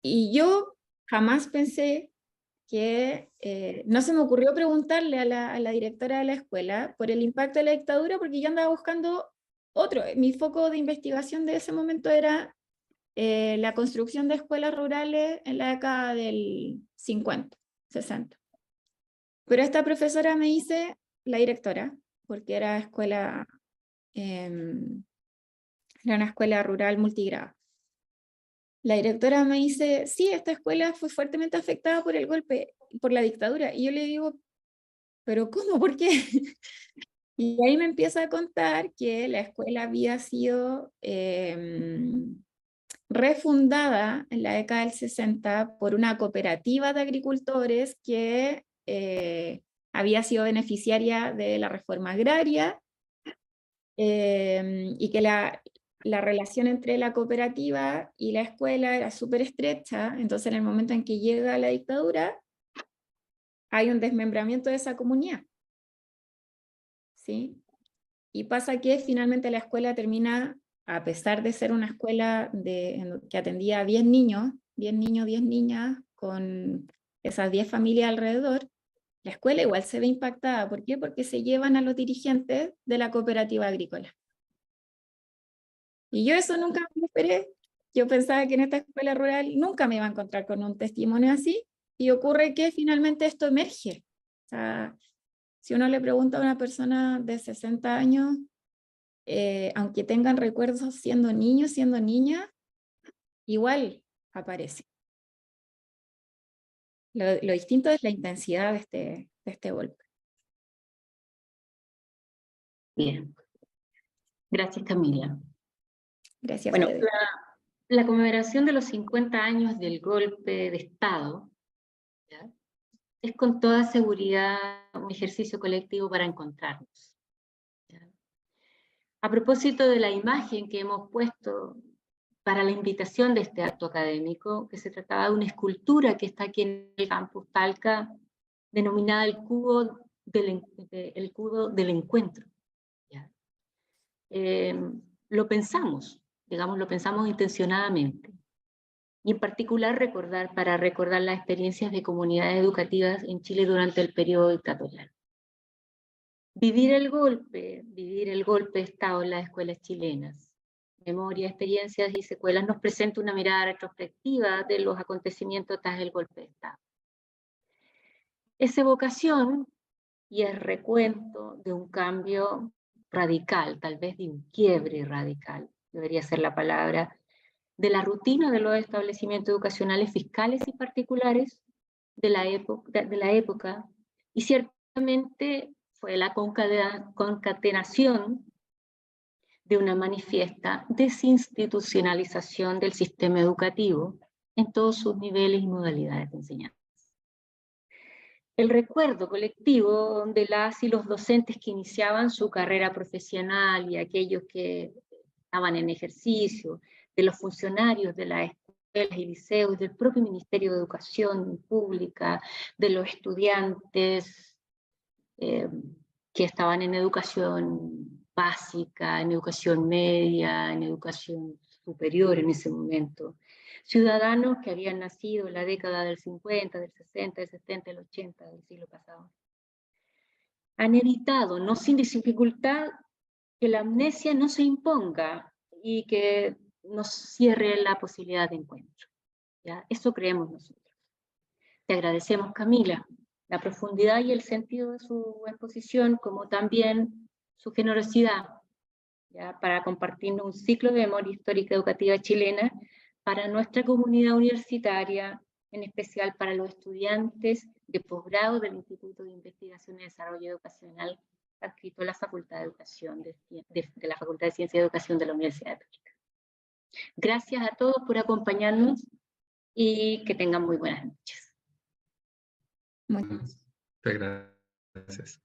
Y yo jamás pensé que, no se me ocurrió preguntarle a la directora de la escuela por el impacto de la dictadura, porque yo andaba buscando otro. Mi foco de investigación de ese momento era la construcción de escuelas rurales en la década del 50, 60. Pero esta profesora me dice, la directora, porque era una escuela rural multigrado. La directora me dice, sí, esta escuela fue fuertemente afectada por el golpe, por la dictadura. Y yo le digo, ¿pero cómo? ¿Por qué? Y ahí me empieza a contar que la escuela había sido refundada en la década del 60 por una cooperativa de agricultores que había sido beneficiaria de la reforma agraria y que la relación entre la cooperativa y la escuela era súper estrecha. Entonces en el momento en que llega la dictadura hay un desmembramiento de esa comunidad, ¿sí? Y pasa que finalmente la escuela termina, a pesar de ser una escuela que atendía a 10 niños, 10 niñas, con esas 10 familias alrededor, la escuela igual se ve impactada. ¿Por qué? Porque se llevan a los dirigentes de la cooperativa agrícola. Y yo eso nunca me esperé. Yo pensaba que en esta escuela rural nunca me iba a encontrar con un testimonio así, y ocurre que finalmente esto emerge. O sea, si uno le pregunta a una persona de 60 años, aunque tengan recuerdos siendo niños, siendo niñas, igual aparece. Lo distinto es la intensidad de este golpe. Bien. Gracias, Camila. Gracias, Bueno, Fede. la conmemoración de los 50 años del golpe de Estado, ¿ya?, es con toda seguridad un ejercicio colectivo para encontrarnos, ¿ya? A propósito de la imagen que hemos puesto para la invitación de este acto académico, que se trataba de una escultura que está aquí en el campus Talca, denominada el cubo del encuentro, ¿ya? Lo pensamos, digamos, lo pensamos intencionadamente. Y en particular para recordar las experiencias de comunidades educativas en Chile durante el periodo dictatorial. Vivir el golpe de Estado en las escuelas chilenas, memoria, experiencias y secuelas, nos presenta una mirada retrospectiva de los acontecimientos tras el golpe de Estado. Es evocación y es recuento de un cambio radical, tal vez de un quiebre radical, debería ser la palabra, de la rutina de los establecimientos educacionales fiscales y particulares de la época, y ciertamente fue la concatenación de una manifiesta desinstitucionalización del sistema educativo en todos sus niveles y modalidades de enseñanza. El recuerdo colectivo de las y los docentes que iniciaban su carrera profesional y aquellos que estaban en ejercicio, de los funcionarios de las escuelas y liceos, del propio Ministerio de Educación Pública, de los estudiantes que estaban en educación básica, en educación media, en educación superior en ese momento. Ciudadanos que habían nacido en la década del 50, del 60, del 70, del 80 del siglo pasado. Han evitado, no sin dificultad, que la amnesia no se imponga y que nos cierre la posibilidad de encuentro, ¿ya? Eso creemos nosotros. Te agradecemos, Camila, la profundidad y el sentido de su exposición, como también su generosidad, ¿ya?, para compartirnos un ciclo de memoria histórica educativa chilena para nuestra comunidad universitaria, en especial para los estudiantes de posgrado del Instituto de Investigación y Desarrollo Educacional adscrito a la Facultad de Educación de la Facultad de Ciencia y Educación de la Universidad Católica. Gracias a todos por acompañarnos y que tengan muy buenas noches. Muchas gracias.